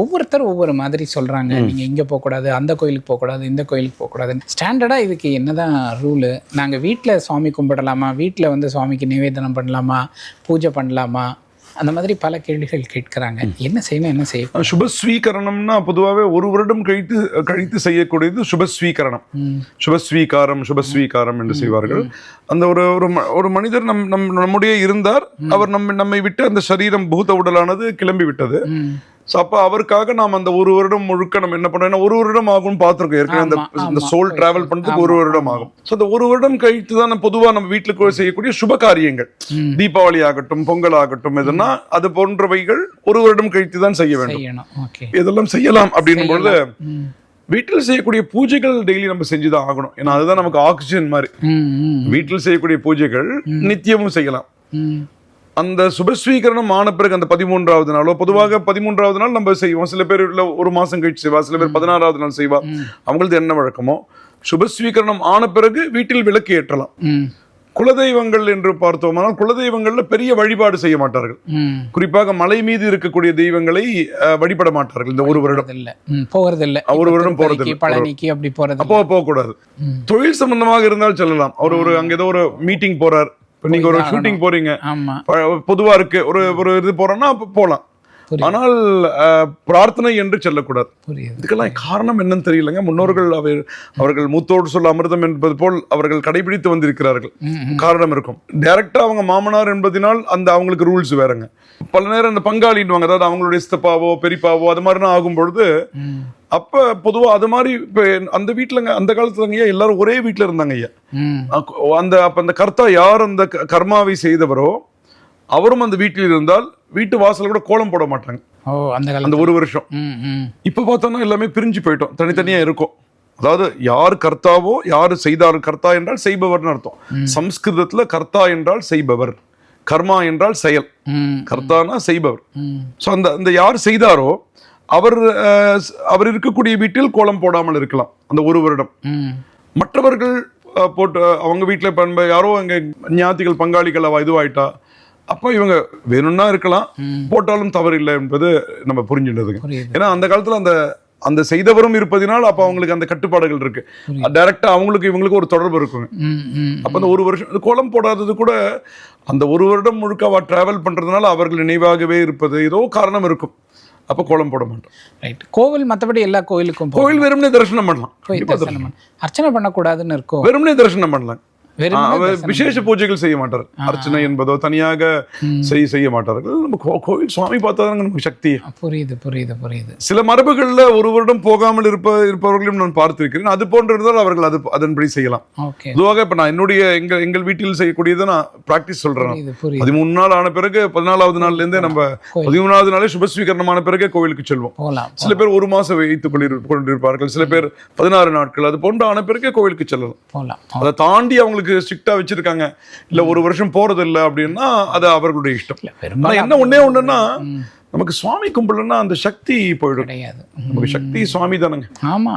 ஒவ்வொருத்தரும் ஒவ்வொரு மாதிரி சொல்கிறாங்க. நீங்கள் இங்கே போகக்கூடாது, அந்த கோயிலுக்கு போகக்கூடாது, இந்த கோயிலுக்கு போகக்கூடாது. ஸ்டாண்டர்டாக இதுக்கு என்னதான் ரூலு? நாங்கள் வீட்டில் சுவாமி கும்பிடலாமா? வீட்டில் வந்து சுவாமிக்கு நிவேதனம் பண்ணலாமா? பூஜை பண்ணலாமா? அந்த மாதிரி பல கேள்விகள் கேட்கிறாங்க. என்ன செய்யணும்? சுபஸ்வீகரணம்னா பொதுவாகவே ஒரு வருடம் கழித்து செய்யக்கூடியது சுபஸ்வீகரணம். சுபஸ்வீகாரம் என்று செய்வார்கள். அந்த ஒரு மனிதர் நம்முடைய இருந்தார், அவர் நம்மை விட்டு அந்த சரீரம், பூத உடலானது கிளம்பி விட்டது. அப்ப அவருக்காக நாம் அந்த ஒரு வருடம் முழுக்க நம்ம என்ன பண்ணோம், 1 வருடம் ஆகும் பார்த்திருக்கோம் ஏற்கனவே. இந்த சோல் டிராவல் பண்றதுக்கு 1 வருடம் ஆகும். அந்த 1 வருடம் கழித்து தான் பொதுவா நம்ம வீட்டுக்கு செய்யக்கூடிய சுப காரியங்கள், தீபாவளி ஆகட்டும், பொங்கல் ஆகட்டும், எதுனா அது போன்றவைகள் 1 வருடம் கழித்து தான் செய்ய வேண்டும். இதெல்லாம் செய்யலாம் அப்படின்னும் பொழுது வீட்டில் செய்யக்கூடிய பூஜைகள் டெய்லி நம்ம செஞ்சுதான் ஆகணும். ஏன்னா அதுதான் நமக்கு ஆக்சிஜன் மாதிரி. வீட்டில் செய்யக்கூடிய பூஜைகள் நித்தியமும் செய்யலாம். அந்த சுபஸ்வீகரணம் ஆன பிறகு அந்த 13வது நாளோ, பொதுவாக 13வது நாள் நம்ம செய்வோம். சில பேர் 1 மாசம் கழிச்சு செய்வா, சில பேர் 16வது நாள் செய்வா. அவங்களுக்கு என்ன வழக்கமோ, சுபஸ்வீகரணம் ஆன பிறகு வீட்டில் விளக்கு ஏற்றலாம். குலதெய்வங்கள் என்று பார்த்தோம்னா, குலதெய்வங்கள்ல பெரிய வழிபாடு செய்ய மாட்டார்கள். குறிப்பாக மலை மீது இருக்கக்கூடிய தெய்வங்களை வழிபட மாட்டார்கள். இந்த 1 வருடம் போறதில்லை, 1 வருடம் போறதில்லை, பழனிக்கு அப்படி போறது, அப்போ போகக்கூடாது. தொழில் சம்பந்தமாக இருந்தால் செல்லலாம். அவர் அங்க ஏதோ ஒரு மீட்டிங் போறார், இப்ப நீங்க ஒரு ஷூட்டிங் போறீங்க, பொதுவா இருக்கு, ஒரு இது போறோம்னா போலாம். ஆனால் பிரார்த்தனை என்று செல்லக்கூடாது. இதுக்கெல்லாம் காரணம் என்னன்னு தெரியலங்க. முன்னோர்கள் அவர்கள் மூத்தோடு சொல்ல அமிர்தம் என்பது போல் அவர்கள் கடைபிடித்து வந்திருக்கிறார்கள். காரணம் இருக்கும். டைரக்டா அவங்க மாமனார் என்பதனால் அந்த அவங்களுக்கு ரூல்ஸ் வேறங்க. பல நேரம் இந்த பங்காளின்வாங்க, அதாவது அவங்களுடைய சித்தப்பாவோ பெரியப்பாவோ அது மாதிரிலாம் ஆகும் பொழுது, அப்ப பொதுவா அது மாதிரி இப்ப அந்த வீட்டுலங்க, அந்த காலத்துலங்க எல்லாரும் ஒரே வீட்டுல இருந்தாங்க ஐயா. அப்ப அந்த கர்த்தா யார் அந்த கர்மாவை செய்தவரோ அவரும் அந்த வீட்டில் இருந்தால் வீட்டு வாசல் கூட கோலம் போட மாட்டாங்க அந்த 1 வருஷம். இப்ப பார்த்தோம்னா எல்லாமே பிரிஞ்சு போயிட்டோம், தனித்தனியா இருக்கும். அதாவது யார் கர்த்தாவோ, யாரு செய்தார், கர்த்தா என்றால் செய்பவர்னு அர்த்தம். சம்ஸ்கிருதத்துல கர்த்தா என்றால் செய்பவர், கர்மா என்றால் செயல், கர்த்தானா செய்பவர். சோ அந்த யார் செய்தாரோ அவர் இருக்கக்கூடிய வீட்டில் கோலம் போடாமல் இருக்கலாம் அந்த 1 வருடம். மற்றவர்கள் போட்டு அவங்க வீட்டுல யாரோ அங்க ஞாத்திகள் பங்காளிகள் இதுவாயிட்டா, அப்ப இவங்க வேணும்னா இருக்கலாம், போட்டாலும் தவறு இல்லை என்பது நம்ம புரிஞ்சுட்டதுங்க. ஏன்னா அந்த காலத்துல அந்த அந்த செய்தவரும் இருப்பதினால் அப்ப அவங்களுக்கு அந்த கட்டுப்பாடுகள் இருக்கு. டைரக்டா அவங்களுக்கு இவங்களுக்கு ஒரு தொடர்பு இருக்குங்க. அப்ப அந்த ஒரு வருஷம் கோலம் போடாதது கூட அந்த ஒரு வருடம் முழுக்க அவ டிராவல் பண்றதுனால அவர்கள் நினைவாகவே இருப்பது ஏதோ காரணம் இருக்கும். அப்ப கோலம் போட மாட்டோம். ரைட். கோவில் மற்றபடி எல்லா கோயிலுக்கும் கோவில் வெறுமனே தரிசனம் பண்ணலாம். அர்ச்சனை பண்ணக்கூடாதுன்னு இருக்கும். வெறுமனே தரிசனம் பண்ணலாம். விசேஷ பூஜைகள் செய்ய மாட்டார். அர்ச்சனை என்பதோ தனியாக செய்ய மாட்டார்கள். நம்ம கோவில் சுவாமி பார்த்தா நமக்கு சக்தி. புரியுது புரியுது புரியுது. சில மரபுகள்ல ஒரு வருடம் போகாமல் இருப்பவர்களையும் நான் பார்த்திருக்கிறேன். அது போன்று இருந்தால் அவர்கள் அதன்படி செய்யலாம். பொதுவாக இப்ப நான் என்னுடைய எங்கள் வீட்டில் செய்யக்கூடியதை நான் பிராக்டிஸ் சொல்றேன். 13 நாள் ஆன பிறகு 14வது நாள்ல இருந்தே நம்ம 13வது நாளே சுபஸ்வீகரணமான பிறகு கோவிலுக்கு செல்வோம். சில பேர் 1 மாசம் வைத்துக் கொண்டிருப்பார்கள். சில பேர் 16 நாட்கள். அது போன்று ஆன பிறகு கோவிலுக்கு செல்லலாம். அதை தாண்டி அவங்களுக்கு ஸ்ட்ரிக்டா வச்சிருக்காங்க, இல்ல ஒரு வருஷம் போறது இல்லை அப்படின்னா அது அவர்களுடைய இஷ்டம். என்ன ஒண்ணுன்னா நமக்கு சுவாமி கும்பிடலன்னா அந்த சக்தி போயிடும். நமக்கு சக்தி சுவாமி தானங்க.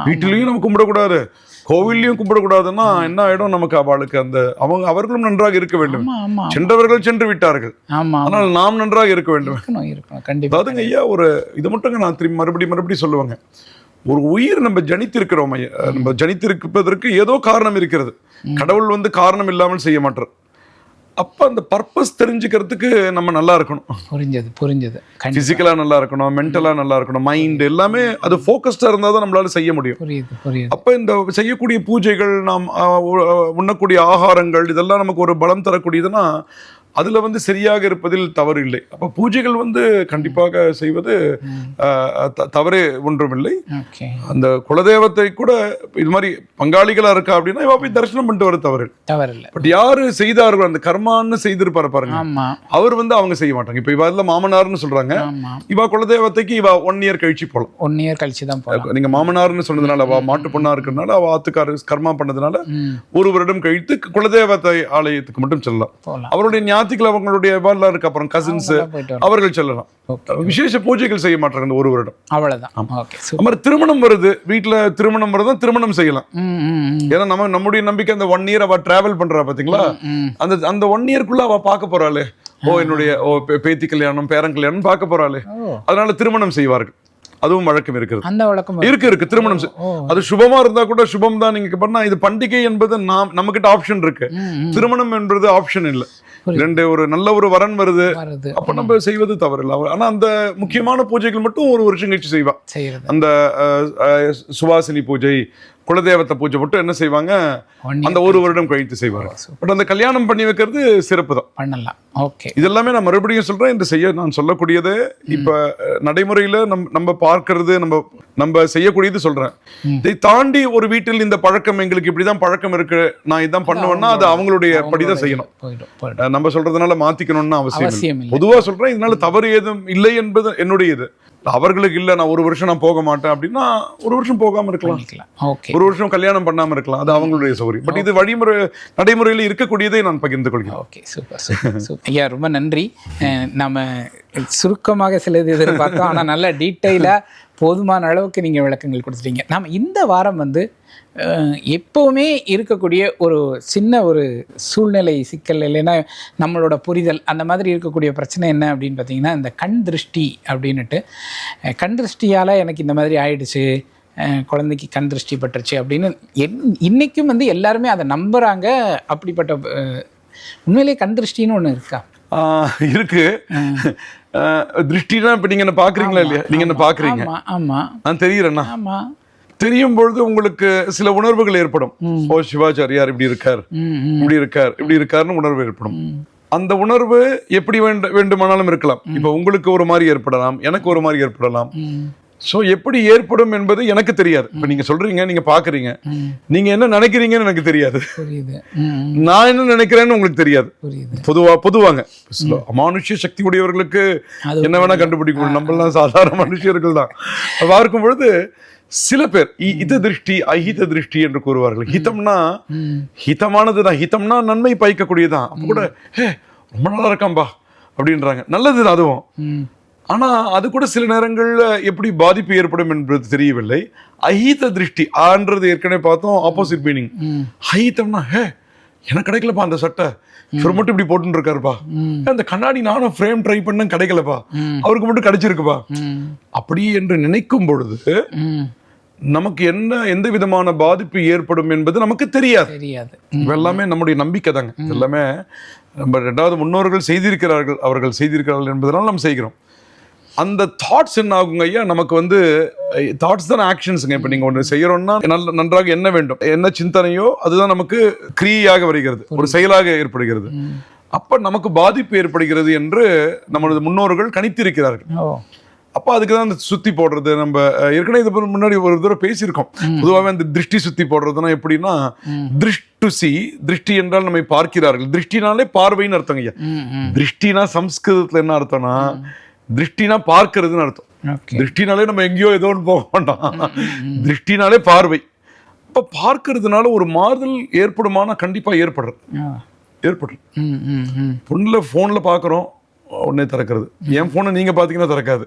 வீட்டிலையும் நம்ம கும்பிடக்கூடாது, கோவில்லையும் கும்பிடக்கூடாதுன்னா என்ன ஆயிடும் நமக்கு? அவளுக்கு அந்த அவர்களும் நன்றாக இருக்க வேண்டும். சென்றவர்கள் சென்று விட்டார்கள், ஆனால் நாம் நன்றாக இருக்க வேண்டும். அதாவதுங்க ஐயா, ஒரு இது மட்டும் நான் திரும்பி மறுபடியும் சொல்லுவாங்க. ஒரு உயிர் நம்ம ஜனித்திருக்கிறோம். நம்ம ஜனித்திருப்பதற்கு ஏதோ காரணம் இருக்கிறது. கடவுள் காரணம் இல்லாமல் செய்ய மாட்டார். அப்ப அந்த பர்பஸ் தெரிஞ்சுக்கிறதுக்கு நம்ம நல்லா இருக்கணும். புரிஞ்சது. பிசிக்கலா நல்லா இருக்கணும், மென்டலா நல்லா இருக்கணும், மைண்ட் எல்லாமே அது ஃபோக்கஸ்டா இருந்தா தான் நம்மளால செய்ய முடியும். அப்ப இந்த செய்யக்கூடிய பூஜைகள், நாம் உண்ணக்கூடிய ஆகாரங்கள், இதெல்லாம் நமக்கு ஒரு பலம் தரக்கூடியதுன்னா அதுல சரியாக இருப்பதில் தவறு இல்லை. அப்ப பூஜைகள் கண்டிப்பாக செய்வது தவறே ஒன்றும் இல்லை. அந்த குலதெய்வத்தை கூட இது மாதிரி பங்காளிகளா இருக்கா அப்படின்னா இவ போய் தரிசனம் பண்ணிட்டு வர தவறு இல்லை. பட் யாரு செய்தார்கள் அந்த கர்மான்னு செய்திருப்பாரு பாருங்க, அவர் அவங்க செய்ய மாட்டாங்க. இப்ப இவ அதுல மாமனார்னு சொல்றாங்க. இவ குலதெய்வத்தைக்கு இவ 1 இயர் கழிச்சு போலாம். 1 இயர் கழிச்சு தான் போலாம். நீங்க மாமனார்னு சொன்னதுனால, அவ மாட்டு பொண்ணா இருக்கிறதுனால, அவ ஆத்துக்கார கர்மா பண்ணதுனால 1 வருடம் கழித்து குலதெய்வத்தை ஆலயத்துக்கு மட்டும் செல்லலாம். அவருடைய அவங்களுடைய இருக்கு, அப்புறம் கசின்ஸ் அவர்கள் செல்லலாம். விசேஷ பூஜைகள் செய்ய மாட்டாங்க அந்த 1 வருடம். அவ்வளவுதான். திருமணம் வருது, வீட்டுல திருமணம் வருது, திருமணம் செய்யலாம். ஏன்னா நம்முடைய நம்பிக்கை அந்த 1 இயர் அவ டிராவல் பண்றா பாத்தீங்களா, அந்த 1 இயர்க்குள்ள அவ பார்க்க போறாளே, என்னுடைய பேத்தி கல்யாணம், பேரன் கல்யாணம் பார்க்க போறாளே, அதனால திருமணம் செய்வார்கள். அதுவும் வழக்கம் இருக்கிறது. அந்த வழக்கம் இருக்கு. திருமணம் அது சுபமா இருந்தா கூட சுபம் தான் நீங்க பண்ணா. இது பண்டிகை என்பது நம்ம கிட்ட ஆப்ஷன் இருக்கு. திருமணம் என்பது ஆப்ஷன் இல்லை. ஒரு நல்ல ஒரு வரன் வருது, அப்ப நம்ம செய்வது தவறு இல்லை. ஆனா அந்த முக்கியமான பூஜைகள் மட்டும் 1 வருஷம் கழிச்சு செய்வா. அந்த சுவாசினி பூஜை, குலதெய்வத்தை பூஜை மட்டும் என்ன செய்வாங்க, அந்த 1 வருடம் கழித்து செய்வாங்க. பட் அந்த கல்யாணம் பண்ணி வைக்கிறது சிறப்பு தான், பண்ணலாம். இதெல்லாமே நான் மறுபடியும் சொல்றேன், இந்த நான் சொல்லக்கூடியது இப்ப நடைமுறையில நம்ம பார்க்கறது, நம்ம செய்யக்கூடியது சொல்றேன். இதை தாண்டி ஒரு வீட்டில் இந்த பழக்கம், எங்களுக்கு இப்படிதான் பழக்கம் இருக்கு, நான் இதான் பண்ணுவேன்னா அது அவங்களுடைய படிதான் செய்யணும். நம்ம சொல்றதுனால மாத்திக்கணும்னு அவசியம் இல்லை. பொதுவா சொல்றேன், இதனால தவறு ஏதும் இல்லை என்பது என்னுடைய இது. அவர்களுக்கு இல்ல, நான் 1 வருஷம் நான் போக மாட்டேன் அப்படின்னா 1 வருஷம் போகாம இருக்கலாம். 1 வருஷம் கல்யாணம் பண்ணாம இருக்கலாம், அது அவங்களுடைய சௌகரியம். பட் இது நடைமுறையில் இருக்கக்கூடியதை நான் பகிர்ந்து கொள்கிறேன். ஐயா, ரொம்ப நன்றி. நம்ம சுருக்கமாக சிலது எதிர்பார்த்தோம், ஆனால் நல்ல டீட்டெயிலாக போதுமான அளவுக்கு நீங்கள் விளக்கங்கள் கொடுத்துட்டீங்க. நாம் இந்த வாரம் எப்போவுமே இருக்கக்கூடிய ஒரு சின்ன ஒரு சூழ்நிலை சிக்கல், இல்லைன்னா நம்மளோட புரிதல், அந்த மாதிரி இருக்கக்கூடிய பிரச்சனை என்ன அப்படின்னு பார்த்தீங்கன்னா, இந்த கண் திருஷ்டி அப்படின்னுட்டு, கண் திருஷ்டியால் எனக்கு இந்த மாதிரி ஆயிடுச்சு, குழந்தைக்கு கண் திருஷ்டி பட்டுருச்சு அப்படின்னு இன்றைக்கும் எல்லாருமே அதை நம்புகிறாங்க. அப்படிப்பட்ட உண்மையிலே கண் திருஷ்டின்னு ஒன்று இருக்கா? இருக்கு. திருஷ்டினா இப்ப நீங்க என்ன பாக்குறீங்களா இல்லையா? நீங்க என்ன பாக்குறீங்க? ஆமா, நான் தெரியுறேன்னா. ஆமா, தெரியும் பொழுது உங்களுக்கு சில உணர்வுகள் ஏற்படும். ஓ, சிவாச்சாரியார் இப்படி இருக்கார், இப்படி இருக்கார், இப்படி இருக்காருன்னு உணர்வு ஏற்படும். அந்த உணர்வு எப்படி வேண்டுமானாலும் இருக்கலாம். இப்ப உங்களுக்கு ஒரு மாதிரி ஏற்படலாம், எனக்கு ஒரு மாதிரி ஏற்படலாம். சோ எப்படி ஏற்படும் என்பது எனக்கு தெரியாது. இப்ப நீங்க சொல்றீங்க, நீங்க பாக்குறீங்க, நீங்க என்ன நினைக்கிறீங்கன்னு எனக்கு தெரியாது. நான் என்ன நினைக்கிறேன்னு உங்களுக்கு தெரியாது. பொதுவாங்க அமானுஷ்ய சக்தி உடையவர்களுக்கு என்ன வேணா கண்டுபிடிக்க, நம்மளாம் சாதாரண மனுஷர்கள் தான். பார்க்கும் பொழுது சில பேர் ஹித திருஷ்டி, அஹித திருஷ்டி என்று கூறுவார்கள். ஹிதம்னா ஹிதமானதுதான், ஹிதம்னா நன்மை பயக்கக்கூடியதான். அப்ப கூட ரொம்ப நல்லா இருக்காம்பா அப்படின்றாங்க, நல்லதுதான் அதுவும். ஆனா அது கூட சில நேரங்கள்ல எப்படி பாதிப்பு ஏற்படும் என்பது தெரியவில்லை. அஹித திருஷ்டி ஆன்றது ஏற்கனவே பார்த்தோம், ஆப்போசிட் மீனிங். அஹிதம்னா எனக்கு கிடைக்கலப்பா அந்த சட்டை, இவர் மட்டும் இப்படி போட்டுன்னு இருக்காருப்பா, அந்த கண்ணாடி நானும் ஃப்ரேம் ட்ரை பண்ண கிடைக்கலப்பா, அவருக்கு மட்டும் கிடைச்சிருக்குப்பா. அப்படி என்று நினைக்கும் பொழுது நமக்கு எந்த விதமான பாதிப்பு ஏற்படும் என்பது நமக்கு தெரியாது. எல்லாமே நம்முடைய நம்பிக்கை தாங்க. எல்லாமே நம்ம 2வது முன்னோர்கள் செய்திருக்கிறார்கள், அவர்கள் செய்திருக்கிறார்கள் என்பதனால நம்ம செய்கிறோம். அந்த தாட்ஸ் என்ன ஆகுங்க ஐயா, நமக்கு வந்து தாட்ஸ் தான் ஆக்ஷன்ஸுங்க. இப்போ நீங்கள் ஒன்று செய்யறோம்னா நன்றாக என்ன வேண்டும், என்ன சிந்தனையோ அதுதான் நமக்கு கிரியையாக வருகிறது, ஒரு செயலாக ஏற்படுகிறது. அப்ப நமக்கு பாதிப்பு ஏற்படுகிறது என்று நம்மளது முன்னோர்கள் கணித்திருக்கிறார்கள். அப்போ அதுக்கு தான் அந்த சுத்தி போடுறது. நம்ம ஏற்கனவே இது முன்னாடி ஒரு தடவை பேசியிருக்கோம். பொதுவாகவே அந்த திருஷ்டி சுத்தி போடுறதுன்னா எப்படின்னா, திருஷ்டி என்றால் நம்மை பார்க்கிறார்கள். திருஷ்டினாலே பார்வைன்னு அர்த்தம் ஐயா. திருஷ்டினா சம்ஸ்கிருதத்துல என்ன அர்த்தம்னா, திருஷ்டினா பார்க்கிறதுன்னு அர்த்தம். திருஷ்டினாலே நம்ம எங்கேயோ ஏதோ ஒன்று போக மாட்டோம். திருஷ்டினாலே பார்வை. அப்ப பார்க்கறதுனால ஒரு மாறுதல் ஏற்படுமானா கண்டிப்பா ஏற்படுறது. போன்ல பாக்குறோம், உடனே திறக்கிறது. என் போனை நீங்க பாத்தீங்கன்னா திறக்காது,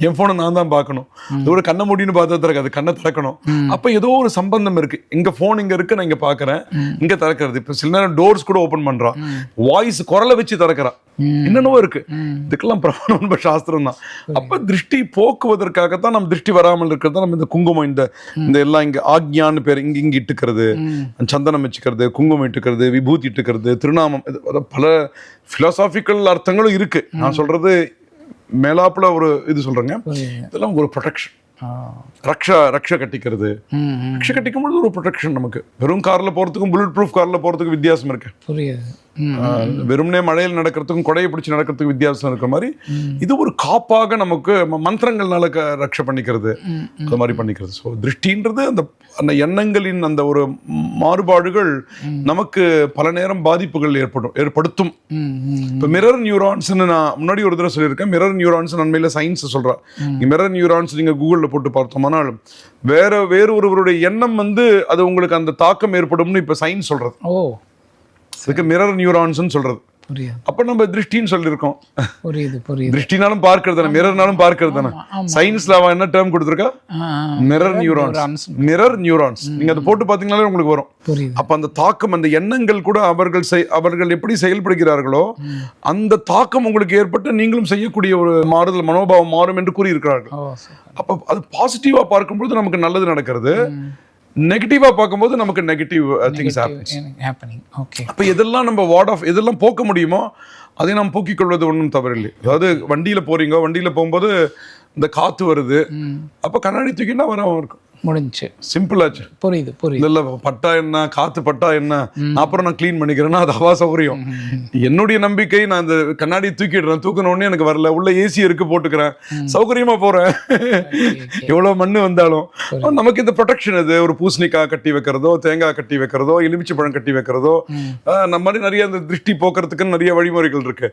என் போனை நான் தான் பார்க்கணும். இதோட கண்ணை மூடின்னு பார்த்தா திறக்காது, கண்ணை திறக்கணும். அப்ப ஏதோ ஒரு சம்பந்தம் இருக்கு. எங்க போன் இங்க இருக்கு, நான் இங்க பாக்குறேன், இங்க திறக்கிறது. இப்ப சில நேரம் டோர்ஸ் கூட ஓபன் பண்றான், வாய்ஸ் குரலை வச்சு திறக்கிறான், என்னென்னவோ இருக்கு. இதுக்கெல்லாம் பிரபல சாஸ்திரம் தான். அப்ப திருஷ்டி போக்குவதற்காகத்தான் நம்ம திருஷ்டி வராமல் இருக்கிறது. நம்ம இந்த குங்குமம், இந்த எல்லாம் இங்க ஆக்ஞான்னு பேர், இங்க இட்டுக்கிறது, சந்தனம் வச்சுக்கிறது, குங்குமம் இட்டுக்கிறது, விபூதி இட்டுக்கிறது, திருநாமம், பல பிலாசாபிக்கல் அர்த்தங்களும் இருக்கு. நான் சொல்றது மேலாப்புல ஒரு இது சொல்றேங்க. இதெல்லாம் ஒரு ப்ரொடெக்ஷன். ரக்ஷா கட்டிக்கிறது. ரக்ஷா கட்டிக்கும் பொழுது ஒரு ப்ரொடெக்ஷன் நமக்கு. வெறும் கார்ல போறதுக்கும் புல்லட் ப்ரூஃப் கார்ல போறதுக்கும் வித்தியாசம் இருக்கு. வெறும்னே மழையில் நடக்கிறதுக்கும் கொடையை பிடிச்சி நடக்கிறதுக்கு வித்தியாசம் இருக்கிற மாதிரி இது ஒரு காப்பாக நமக்கு மந்திரங்கள்னால ரக்ஷா பண்ணிக்கிறது, அது மாதிரி பண்ணிக்கிறது. ஸோ திருஷ்டின்றது அந்த எண்ணங்களின் அந்த ஒரு மாறுபாடுகள் நமக்கு பல நேரம் பாதிப்புகள் ஏற்படுத்தும். இப்போ மிரர் நியூரான்ஸ்ன்னு நான் முன்னாடி ஒரு தடவை சொல்லியிருக்கேன். மிரர் நியூரான்ஸ் நன்மையில சயின்ஸ் சொல்றா. மிரர் நியூரான்ஸ் நீங்க கூகுள்ல போட்டு பார்த்தோம்னா வேறு ஒருவருடைய எண்ணம் வந்து அது உங்களுக்கு அந்த தாக்கம் ஏற்படும்னு இப்ப சயின்ஸ் சொல்றது. அதுக்கு மிரர் நியூரான்ஸ் சொல்றது. அப்ப நம்ம திருஷ்டின்னு சொல்லியிருக்கோம். திருஷ்டினாலும் பார்க்கிறது, மிரர்னாலும் பார்க்கிறது தானே. சயின்ஸ்ல அவன் என்ன டேர்ம் கொடுத்திருக்கா, மிரர் நியூரான்ஸ். நீங்க அதை போட்டு பாத்தீங்கன்னாலே உங்களுக்கு வரும். அப்ப அந்த தாக்கம், அந்த எண்ணங்கள் கூட அவர்கள் எப்படி செயல்படுகிறார்களோ அந்த தாக்கம் உங்களுக்கு ஏற்பட்டு நீங்களும் செய்யக்கூடிய ஒரு மாறுதல், மனோபாவம் மாறும் என்று கூறியிருக்கிறார்கள். அப்ப அது பாசிட்டிவா பார்க்கும்போது நமக்கு நல்லது நடக்கிறது, நெகட்டிவா பார்க்கும்போது நமக்கு நெகட்டிவ் திங்ஸ் ஹேப்பனிங். அப்ப எதெல்லாம் நம்ம எதெல்லாம் போக்க முடியுமோ அதை நாம் போக்கிக் கொள்வது ஒன்றும் தவறில்லை. அதாவது வண்டியில போகும்போது இந்த காத்து வருது, அப்ப கண்ணாடி தூக்கினா வராம இருக்கும், முடிஞ்சு, சிம்பிளாச்சு. புரியுது. இல்ல பட்டா என்ன, காத்து பட்டா என்ன, அப்புறம் நான் கிளீன் பண்ணிக்கிறேன்னா அது அவா சௌகரியம். என்னுடைய நம்பிக்கை, நான் இந்த கண்ணாடி தூக்கிடுறேன், தூக்கின உடனே எனக்கு வரல, உள்ள ஏசி இருக்கு போட்டுக்கிறேன், சௌகரியமா போறேன். எவ்வளவு மண்ணு வந்தாலும் நமக்கு இந்த ப்ரொடெக்ஷன். இது ஒரு பூசணிக்காய் கட்டி வைக்கிறதோ, தேங்காய் கட்டி வைக்கிறதோ, எலுமிச்சை பழம் கட்டி வைக்கிறதோ, நம்ம மாதிரி நிறைய இந்த திருஷ்டி போக்குறதுக்கு நிறைய வழிமுறைகள் இருக்கு.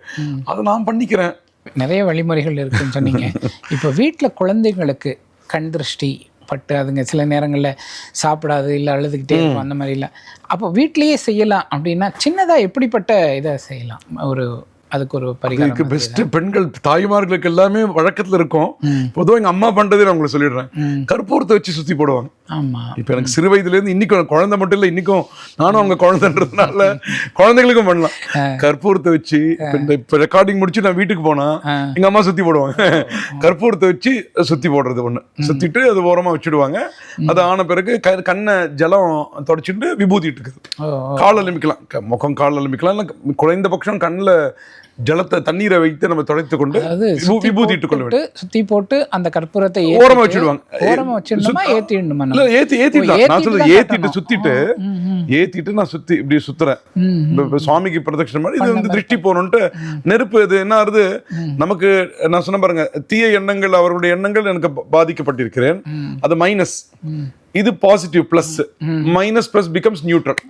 அதை நான் பண்ணிக்கிறேன். நிறைய வழிமுறைகள் இருக்குன்னு சொன்னீங்க. இப்போ வீட்டில் குழந்தைங்களுக்கு கண் திருஷ்டி பட்டு அதுங்க சில நேரங்களில் சாப்பிடாது, இல்லை அழுதுகிட்டே இருக்கும், அந்த மாதிரி இல்லை. அப்போ வீட்லேயே செய்யலாம் அப்படின்னா சின்னதாக எப்படிப்பட்ட இதை செய்யலாம்? அதுக்கு ஒரு பரிகாரம் பெஸ்ட். பெண்கள் தாய்மார்களுக்கு எல்லாமே வழக்கத்துல இருக்கும். பொதுவாக எங்க அம்மா பண்றதே நான் உங்களுக்கு சொல்லிடுறேன். கற்பூரத்தை வச்சு சுத்தி போடுவாங்க. இப்ப எனக்கு சிறு வயதுல இருந்து இன்னைக்கும், குழந்தை மட்டும் இல்லை, இன்னைக்கும் நானும் அவங்க குழந்தைன்றதுனால குழந்தைகளுக்கும் பண்ணலாம். கற்பூரத்தை வச்சு இப்ப ரெக்கார்டிங் முடிச்சு நான் வீட்டுக்கு போனா எங்க அம்மா சுத்தி போடுவாங்க. கற்பூரத்தை வச்சு சுத்தி போடுறது ஒண்ணு, சுத்திட்டு அது ஓரமா வச்சுடுவாங்க. அது ஆன பிறகு கண்ணை ஜலம் தொடச்சிட்டு விபூதி இட்டுக்குது. கால் அலம்பிக்கலாம், முகம் கால் அலம்பிக்கலாம், இல்லை குறைந்த பட்சம் கண்ணில் ஜலத்தை, தண்ணீரை வைத்து நம்ம துடைத்து கொண்டு விபூதி இட்டுக் கொள்ள வேண்டும். சுத்தி போட்டு அந்த கற்பூரத்தை ஓரமா வச்சிடுவாங்க. ஏத்திட்டு சுத்திட்டு நான் சுத்தி இப்படி சுத்துறேன். சுவாமிக்கு பிரதட்சணம் மாதிரி இது வந்து திருஷ்டி போகணும்ட்டு நெருப்பு. இது என்ன ஆகுது நமக்கு, நான் சொன்ன பாருங்க, தீய எண்ணங்கள், அவர்களுடைய எண்ணங்கள் எனக்கு பாதிக்கப்பட்டிருக்கிறேன், அது மைனஸ். இது positive, plus. Minus plus becomes neutral.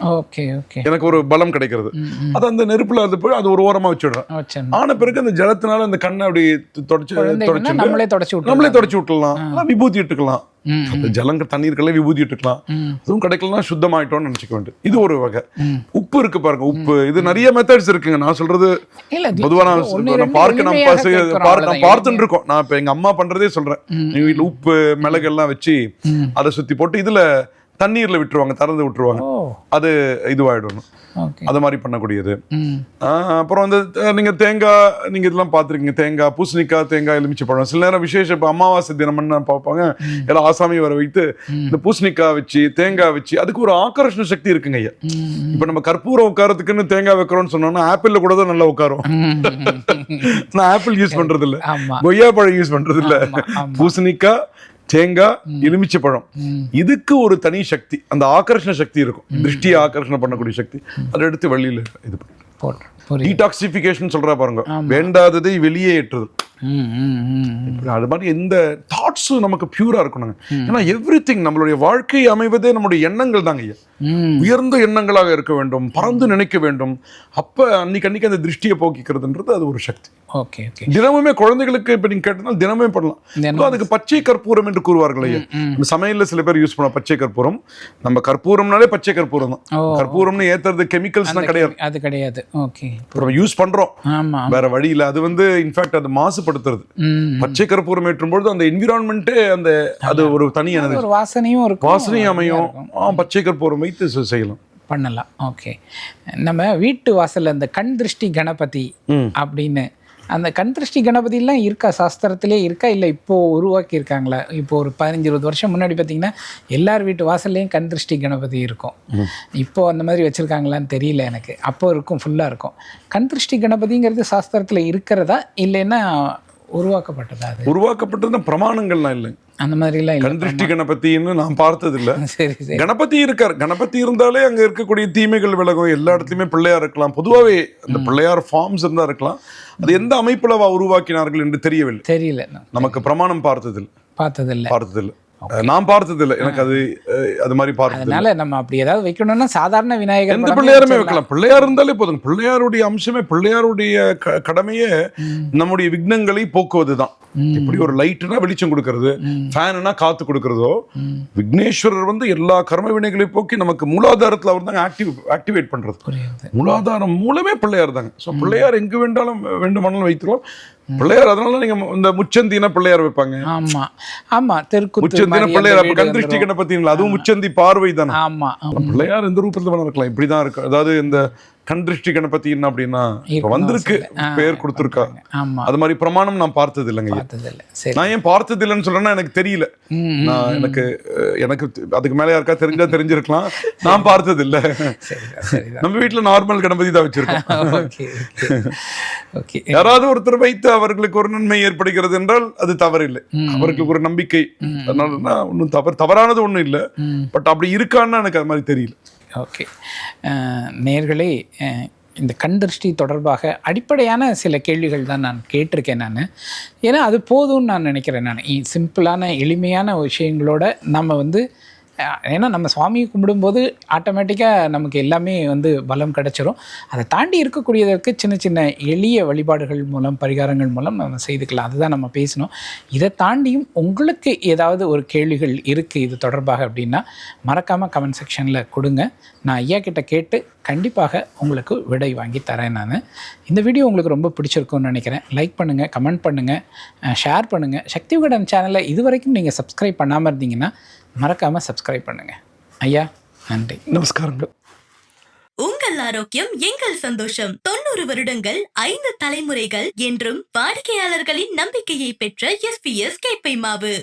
எனக்கு ஒரு பலம் கிடைக்கிறது. அது அந்த நெருப்புல அது போய் அது ஒரு ஓரமா வச்சுடுறேன். ஆன பிறகு அந்த ஜலத்தினால அந்த கண்ணை அப்படி நம்மளே தொடச்சு விட்டுலாம், விபூதி இட்டுக்கலாம். ஜலங்கள் தண்ணீர்களே விபூதி இட்டுக்கலாம். அதுவும் கிடைக்கலாம், சுத்தமாயிட்டோம்னு நினைச்சுக்க வேண்டியது. இது ஒரு வகை. உப்பு இருக்கு பாருங்க, உப்பு. இது நிறைய மெத்தட்ஸ் இருக்குங்க. நான் சொல்றது பொதுவா நான் பார்த்துட்டு இருக்கோம். நான் இப்ப எங்க அம்மா பண்றதே சொல்றேன். வீட்டுல உப்பு, மிளகு எல்லாம் வச்சு அதை சுத்தி போட்டு இதுல தண்ணீர்ல விட்டுருவாங்க, திறந்து விட்டுருவாங்க, ஓ அது இதுவாயிடணும். ஓகே. அது மாதிரி பண்ணக்கூடியது. ம் அப்புறம் வந்து நீங்க தேங்காய், நீங்க இதெல்லாம் பார்த்துருக்கீங்க, தேங்காய், பூசணிக்காய், தேங்காய், எலுமிச்சை பழம். சில நேரம் விசேஷம், இப்போ அமாவாசை தினம்னு பார்ப்பாங்க, எல்லாம் ஆசாமி வர வைத்து இந்த பூசணிக்காய் வச்சு தேங்காய் வச்சு, அதுக்கு ஒரு ஆக்கர்ஷண சக்தி இருக்குங்க ஐயா. இப்போ நம்ம கற்பூரம் உட்காரத்துக்குன்னு தேங்காய் வைக்கிறோம்னு சொன்னோம்னா ஆப்பிள்ல கூட தான் நல்லா உட்காரும். நான் ஆப்பிள் யூஸ் பண்றது இல்ல, ஆமா கொய்யா பழம் யூஸ் பண்றது இல்ல, பூசணிக்காய், தேங்காய், எலுமிச்சை பழம், இதுக்கு ஒரு தனி சக்தி, அந்த ஆகர்ஷண சக்தி இருக்கும், திருஷ்டியை ஆகர்ஷணம் பண்ணக்கூடிய சக்தி. அதை எடுத்து வெளியில இது போட்டு புரியுது. டீடாக்சிபிகேஷன் சொல்றா பாருங்க, வேண்டாததை வெளியே ஏற்றுதல். அது மாதிரி எந்த தாட்ஸும் நமக்கு பியூரா இருக்கணுங்க. ஏன்னா எவ்ரிதிங், நம்மளுடைய வாழ்க்கை அமைவதே நம்முடைய எண்ணங்கள் தாங்க ஐயா. உயர்ந்த எண்ணங்களாக இருக்க வேண்டும், பறந்து நினைக்க வேண்டும். அப்ப அன்னைக்கு அந்த திருஷ்டியை போக்கிக்கிறதுன்றது அது ஒரு சக்தி. Okay okay. தினமுமே குழந்தைகளுக்கு இப்ப நீங்க கேட்டதால் தினமே பண்ணலாம். அதுக்கு பச்சை கற்பூரம் என்று கூறுவார்கள் ஐயா. நம்ம சமையல்ல சில பேர் யூஸ் பண்ண பச்சை கற்பூரம். நம்ம கற்பூரம்னாலே பச்சை கற்பூரம் தான். கற்பூரம்னு ஏத்துறது கெமிக்கல்ஸ் கிடையாது, அது கிடையாது. ஓகே. நம்ம யூஸ் பண்றோம், ஆமா, வேற வழி இல்ல. அது வந்து இன்ஃபேக்ட் அது மாசுபடுத்துறது. பச்சை கற்பூரம் ஏற்றும்பொழுது அந்த என்விரான்மெண்ட்டே அந்த அது ஒரு தனி எனர்ஜி, ஒரு வாசனையும் இருக்கும், வாசனையும் அமையும். பச்சை கற்பூரம் வைத்து செய்யலாம், பண்ணலாம். ஓகே. நம்ம வீட்டு வாசல்ல அந்த கண் திருஷ்டி கணபதி அப்படின்னு, அந்த கண் திருஷ்டி கணபதியெல்லாம் இருக்கா, சாஸ்திரத்திலே இருக்கா, இல்லை இப்போ உருவாக்கி இருக்காங்களா? இப்போ ஒரு 15-20 வருஷம் முன்னாடி பார்த்தீங்கன்னா எல்லார் வீட்டு வாசல்லையும் கண் திருஷ்டி கணபதி இருக்கும். இப்போ அந்த மாதிரி வச்சுருக்காங்களான்னு தெரியல எனக்கு. அப்போ இருக்கும், ஃபுல்லாக இருக்கும். கண் திருஷ்டி கணபதிங்கிறது சாஸ்திரத்தில் இருக்கிறதா, இல்லைன்னா உருவாக்கப்பட்டதா? அது உருவாக்கப்பட்டது, பிரமாணங்கள்லாம் இல்லை, அந்த மாதிரிலாம் இல்லை. கண் திருஷ்டி கணபதின்னு நான் பார்த்தது இல்ல. சரி சரி. கணபதி இருக்கார், கணபதி இருந்தாலே அங்க இருக்கக்கூடிய தீமைகள் விலகும். எல்லா இடத்துலயுமே பிள்ளையார் இருக்கலாம், பொதுவாகவே அந்த பிள்ளையார் ஃபார்ம்ஸ் இருந்தா இருக்கலாம். அது எந்த அமைப்புல உருவாக்கினார்கள் என்று தெரியவில்லை, தெரியல. நமக்கு பிரமாணம் பார்த்ததில்லை. நான் பார்த்ததில்லை, எனக்கு அது மாதிரி பார்த்தது. அதனால நம்ம அப்படி ஏதாவது வைக்கணும்னா சாதாரண விநாயகர் எந்த பிள்ளையாருமே வைக்கலாம். பிள்ளையார் இருந்தாலே போதும். பிள்ளையாருடைய அம்சமே, பிள்ளையாருடைய கடமையே நம்முடைய விக்னங்களை போக்குவதுதான். இப்படி ஒரு லைட்னா வெளிச்சம் கொடுக்கறது, ஃபேன்னா காத்து கொடுக்கறதோ, விக்னேஸ்வரர் வந்து எல்லா கர்ம வினைகளையும் போக்கி நமக்கு மூலாதாரத்தில் அவர் தாங்க ஆக்டிவேட் பண்றது. மூலாதாரம் மூலமே பிள்ளையார் தாங்க. ஸோ பிள்ளையார் எங்கு வேண்டுமானாலும் வைத்துக்கலாம். பிள்ளையார், அதனால நீங்க இந்த முச்சந்தினா பிள்ளையார் வைப்பாங்க. ஆமா ஆமா, முச்சந்தினா பிள்ளையார். அப்ப கண் திருஷ்டி கணபதி, அதுவும் முச்சந்தி பார்வை தானே. ஆமா, பிள்ளையார் எந்த ரூபத்துல வேணா இருக்கலாம், இப்படிதான் இருக்கு. அதாவது இந்த கண் திருஷ்டி கணபதி என்ன அப்படின்னா வந்திருக்கு, பேர் கொடுத்துருக்கா. அது மாதிரி பிரமாணம் நான் பார்த்தது இல்லைங்க. நான் ஏன் பார்த்தது இல்லைன்னு சொல்றேன்னா எனக்கு தெரியல. எனக்கு அதுக்கு மேல யாருக்கா தெரிஞ்சா தெரிஞ்சிருக்கலாம், நான் பார்த்தது இல்ல. நம்ம வீட்டுல நார்மல் கணபதி தான் வச்சிருக்கோம். யாராவது ஒருத்தர் வைத்து அவர்களுக்கு ஒரு நன்மை ஏற்படுகிறது என்றால் அது தவறில்லை, அவர்களுக்கு ஒரு நம்பிக்கை. அதனால ஒன்றும் தவறானது ஒன்றும் இல்லை. பட் அப்படி இருக்கான்னு எனக்கு அது மாதிரி தெரியல. ஓகே. நேயர்களே, இந்த கண் திருஷ்டி தொடர்பாக அடிப்படையான சில கேள்விகள் தான் நான் கேட்டிருக்கேன் நான். ஏன்னா அது போதும்னு நான் நினைக்கிறேன். நான் சிம்பிளான எளிமையான விஷயங்களோட நம்ம வந்து, ஏன்னா நம்ம சுவாமியை கும்பிடும்போது ஆட்டோமேட்டிக்காக நமக்கு எல்லாமே வந்து பலம் கிடச்சிரும். அதை தாண்டி இருக்கக்கூடியதற்கு சின்ன சின்ன எளிய வழிபாடுகள் மூலம், பரிகாரங்கள் மூலம் நம்ம செய்துக்கலாம். அதுதான் நம்ம பேசணும். இதை தாண்டியும் உங்களுக்கு ஏதாவது ஒரு கேள்விகள் இருக்குது இது தொடர்பாக அப்படின்னா மறக்காமல் கமெண்ட் செக்ஷனில் கொடுங்க. நான் ஐயா கிட்ட கேட்டு கண்டிப்பாக உங்களுக்கு விடை வாங்கி தரேன் நான். இந்த வீடியோ உங்களுக்கு ரொம்ப பிடிச்சிருக்கும்னு நினைக்கிறேன். லைக் பண்ணுங்கள், கமெண்ட் பண்ணுங்கள், ஷேர் பண்ணுங்கள். சக்தி விகடன் சேனலை இதுவரைக்கும் நீங்கள் சப்ஸ்கிரைப் பண்ணாமல் இருந்தீங்கன்னா மறக்காம சப்ஸ்கிரைப் பண்ணுங்க. ஐயா நன்றி, நமஸ்காரங்கள். உங்கள் ஆரோக்கியம் எங்கள் சந்தோஷம். 90 வருடங்கள், 5 தலைமுறைகள் என்றும் வாடிக்கையாளர்களின் நம்பிக்கையை பெற்ற SPS கேப்பை மாவு.